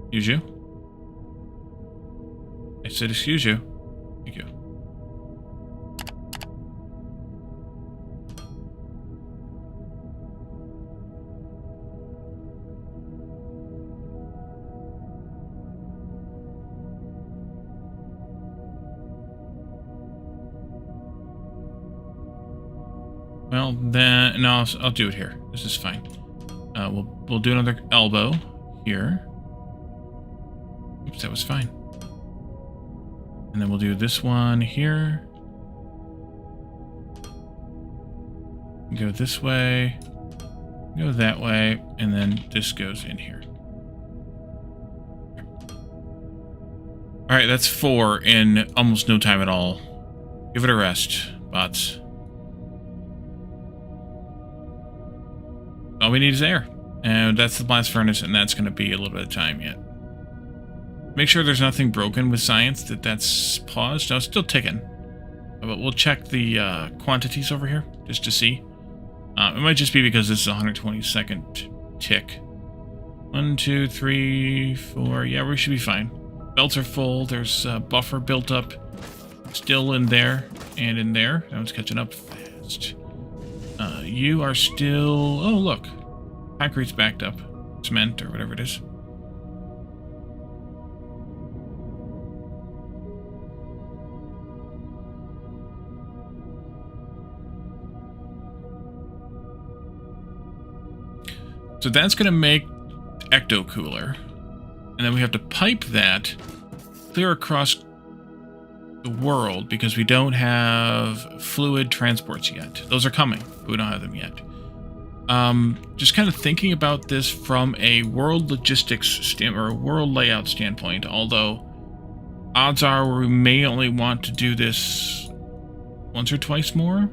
Excuse you. I said excuse you. Thank you. Well, then, no, I'll do it here. This is fine. We'll do another elbow here. Oops, that was fine. And then we'll do this one here. Go this way. Go that way. And then this goes in here. Alright, that's 4 in almost no time at all. Give it a rest, bots. All we need is air. And that's the blast furnace, and that's going to be a little bit of time yet. Make sure there's nothing broken with science, that's paused. No, it's still ticking. But we'll check the quantities over here, just to see. It might just be because this is a 120-second tick. 1, 2, 3, 4. Yeah, we should be fine. Belts are full. There's a buffer built up still in there and in there. That one's catching up fast. You are still... Oh, look. Concrete's backed up. Cement or whatever it is. So that's going to make ecto cooler. And then we have to pipe that clear across the world because we don't have fluid transports yet. Those are coming, but we don't have them yet. Just kind of thinking about this from a world logistics or a world layout standpoint, although odds are we may only want to do this once or twice more.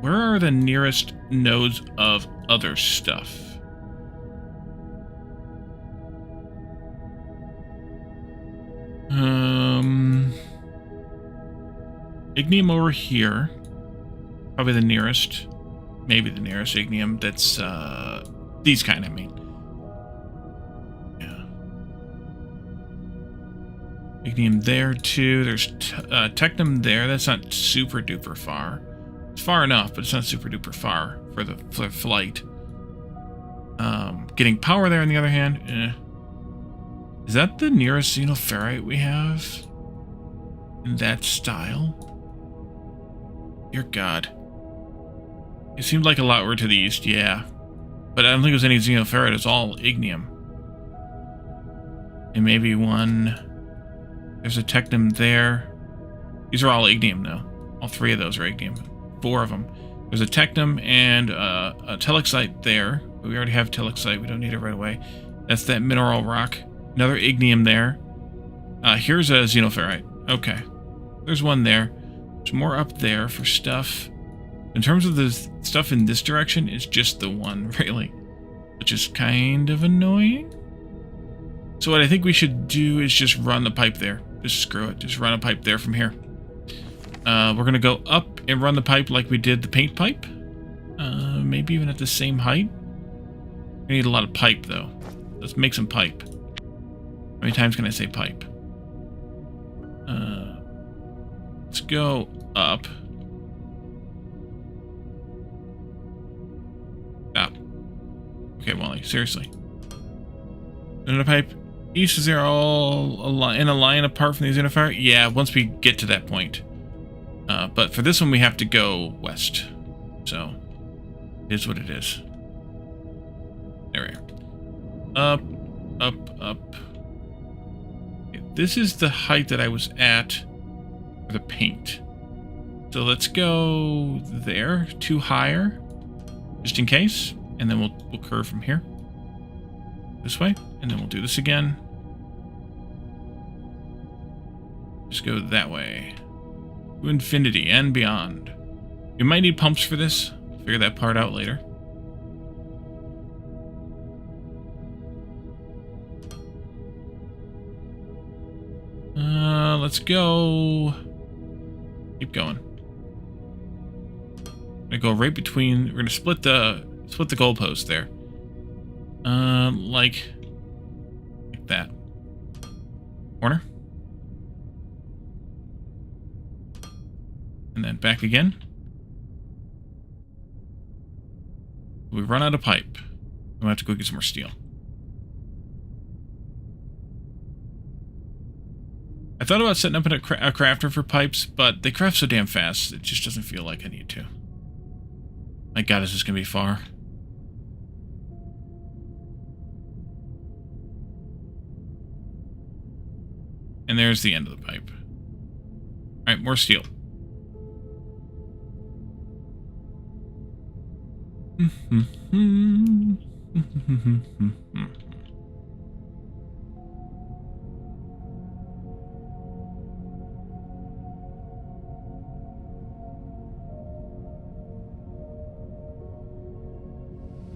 Where are the nearest nodes of other stuff? Ignium over here. Probably the nearest. Maybe the nearest ignium. That's, these kind, I mean. Yeah. Ignium there, too. There's technum there. That's not super duper far. It's far enough, but it's not super duper far for the flight. Getting power there, on the other hand, Is that the nearest xenoferrite we have? In that style? Dear God. It seemed like a lot were to the east, yeah. But I don't think it was any xenoferrite, it's all ignium. And maybe one... There's a technum there. These are all ignium, though. All three of those are ignium. 4 of them. There's a technum and a telexite there. But we already have telexite. We don't need it right away. That's that mineral rock. Another ignium there. Here's a xenoferrite. Okay. There's one there. There's more up there for stuff. In terms of the stuff in this direction, it's just the one, really. Which is kind of annoying. So what I think we should do is just run the pipe there. Just screw it. Just run a pipe there from here. We're going to go up and run the pipe like we did the paint pipe. Maybe even at the same height. We need a lot of pipe, though. Let's make some pipe. How many times can I say pipe? Let's go up. Stop. Okay, Wally, seriously. Another pipe. East, is there all in a line apart from the xenoferrite? Yeah, once we get to that point. But for this one, we have to go west. So, it is what it is. There we are. Up, up, up. Okay, this is the height that I was at for the paint. So let's go there, 2 higher, just in case. And then we'll curve from here. This way. And then we'll do this again. Just go that way. To infinity and beyond. You might need pumps for this. Figure that part out later. Let's go. Keep going. We're gonna go right between. We're gonna split the goalpost there. Like that. Corner. And then back again. We run out of pipe. We'll have to go get some more steel. I thought about setting up a crafter for pipes, but they craft so damn fast, it just doesn't feel like I need to. My God, is this going to be far? And there's the end of the pipe. Alright, more steel.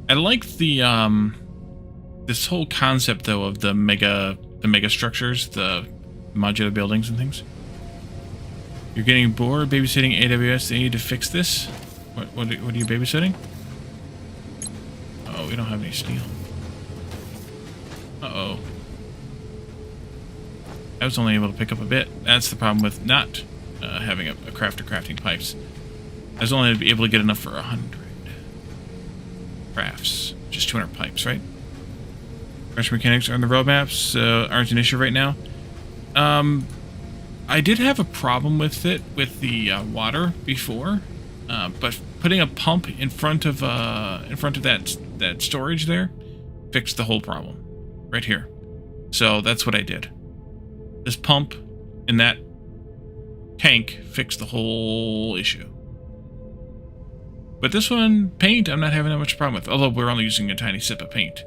I like the this whole concept though of the mega structures, the modular buildings and things. You're getting bored babysitting AWS. They need to fix this. What are you babysitting? Oh, we don't have any steel. Uh-oh. I was only able to pick up a bit. That's the problem with not having a crafter crafting pipes. I was only able to get enough for 100 crafts. Just 200 pipes, right? Fresh mechanics are on the roadmaps. Aren't an issue right now. I did have a problem with it, with the water before. But putting a pump in front of that storage there fixed the whole problem. Right here. So that's what I did. This pump in that tank fixed the whole issue. But this one, paint, I'm not having that much problem with. Although we're only using a tiny sip of paint,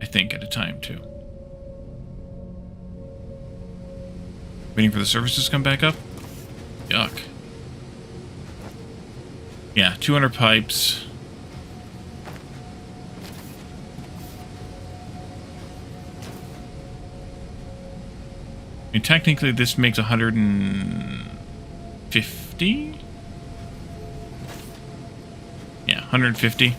I think, at a time, too. Waiting for the services to come back up? Yuck. Yeah, 200 pipes. I mean, technically, this makes 150? Yeah, 150.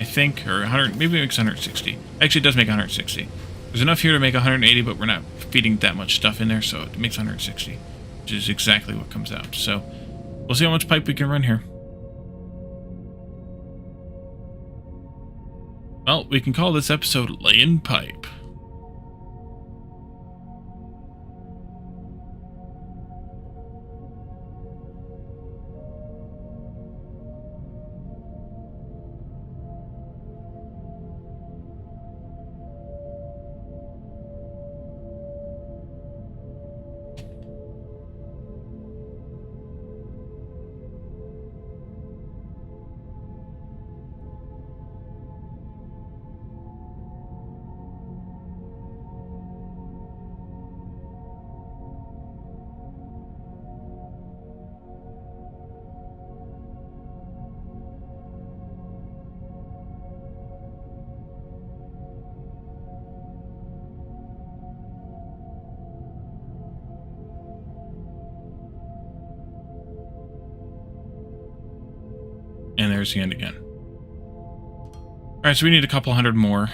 I think, or 100, maybe it makes 160. Actually, it does make 160. There's enough here to make 180, but we're not feeding that much stuff in there, so it makes 160, which is exactly what comes out. So, we'll see how much pipe we can run here. Well, we can call this episode Laying Pipe. And there's the end again. Alright, so we need a couple hundred more.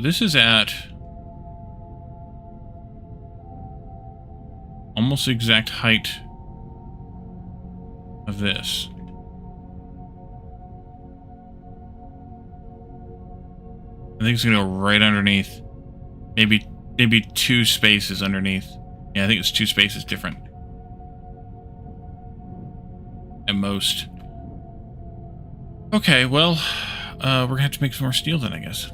This is at almost the exact height of this. I think it's gonna go right underneath. Maybe 2 spaces underneath. Yeah, I think it's 2 spaces different. At most. Okay, well, we're gonna have to make some more steel then, I guess.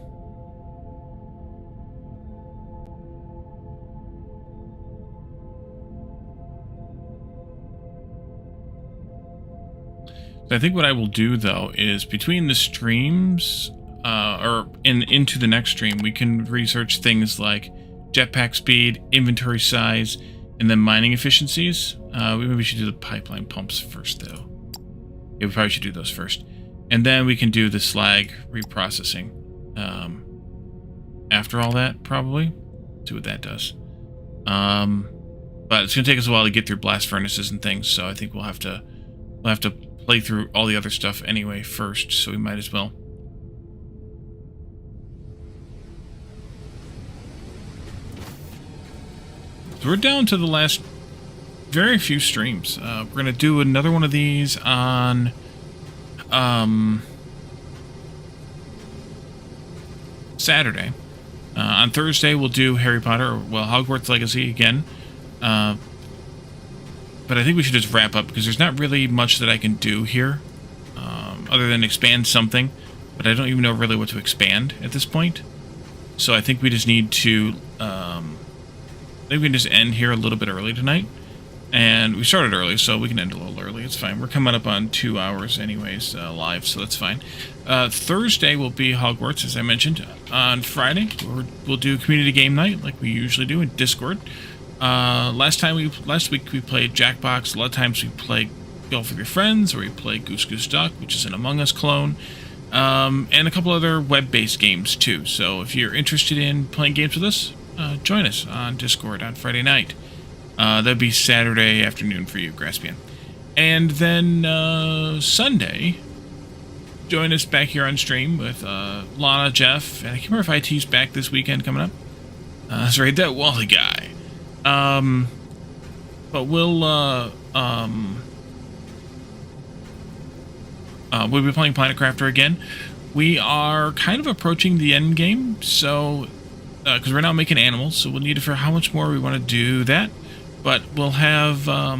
So I think what I will do, though, is between the streams, or into the next stream, we can research things like jetpack speed, inventory size, and then mining efficiencies. We maybe should do the pipeline pumps first, though. Yeah, we probably should do those first. And then we can do the slag reprocessing after all that, probably. See what that does. But it's going to take us a while to get through blast furnaces and things, so I think we'll have to play through all the other stuff anyway first, so we might as well. So we're down to the last very few streams. We're going to do another one of these on Saturday. On Thursday, we'll do Harry Potter, or, well, Hogwarts Legacy again. But I think we should just wrap up, because there's not really much that I can do here, other than expand something. But I don't even know really what to expand at this point. So I think we just need to, I think we can just end here a little bit early tonight. And we started early, so we can end a little early. It's fine. We're coming up on 2 hours anyways, live, so that's fine. Thursday will be Hogwarts, as I mentioned. On Friday, we'll do community game night, like we usually do in Discord. Last week we played Jackbox. A lot of times we play Golf with Your Friends, or we play Goose Goose Duck, which is an Among Us clone. And a couple other web-based games, too. So if you're interested in playing games with us, join us on Discord on Friday night. That'd be Saturday afternoon for you, Graspian. And then Sunday, join us back here on stream with Lana, Jeff, and I can't remember if IT's back this weekend coming up. That's right, that Wally guy. But we'll be playing Planet Crafter again. We are kind of approaching the end game, so because we're now making animals, so we'll need to figure out how much more we want to do that. But we'll have a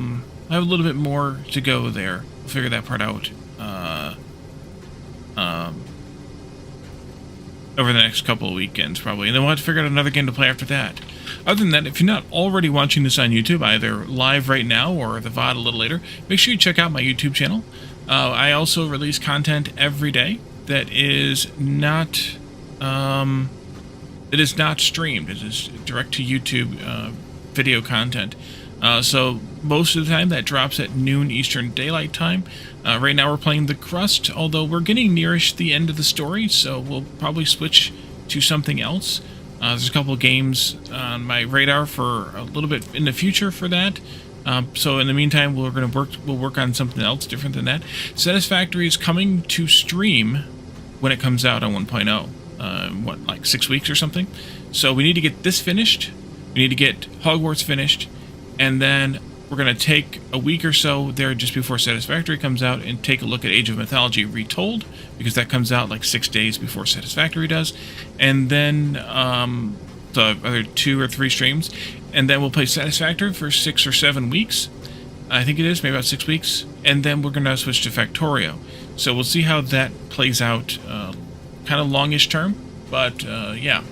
little bit more to go there. We'll figure that part out over the next couple of weekends, probably. And then we'll have to figure out another game to play after that. Other than that, if you're not already watching this on YouTube, either live right now or the VOD a little later, make sure you check out my YouTube channel. I also release content every day that is not streamed. It is direct to YouTube video content. So most of the time that drops at noon Eastern Daylight Time. Right now we're playing The Crust, although we're getting nearish the end of the story, so we'll probably switch to something else. There's a couple of games on my radar for a little bit in the future for that. So in the meantime, we'll work on something else different than that. Satisfactory is coming to stream when it comes out on 1.0. Like 6 weeks or something? So we need to get this finished. We need to get Hogwarts finished. And then we're going to take a week or so there just before Satisfactory comes out and take a look at Age of Mythology Retold, because that comes out like 6 days before Satisfactory does. And then the other 2 or 3 streams. And then we'll play Satisfactory for 6 or 7 weeks. I think it is, maybe about 6 weeks. And then we're going to switch to Factorio. So we'll see how that plays out. Kind of longish term, but yeah.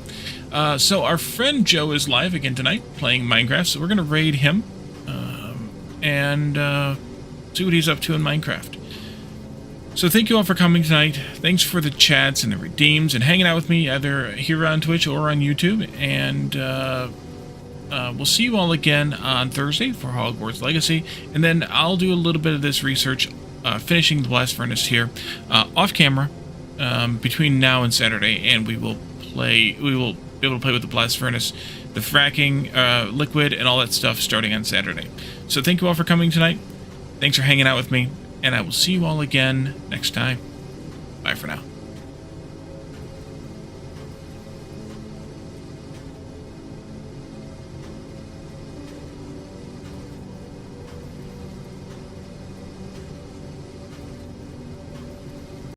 So our friend Joe is live again tonight playing Minecraft, so we're going to raid him and see what he's up to in Minecraft. So thank you all for coming tonight. Thanks for the chats and the redeems and hanging out with me either here on Twitch or on YouTube. And we'll see you all again on Thursday for Hogwarts Legacy. And then I'll do a little bit of this research, finishing the blast furnace here off camera between now and Saturday, and we will be able to play with the blast furnace, the fracking liquid, and all that stuff starting on Saturday. So thank you all for coming tonight. Thanks for hanging out with me, and I will see you all again next time. Bye for now.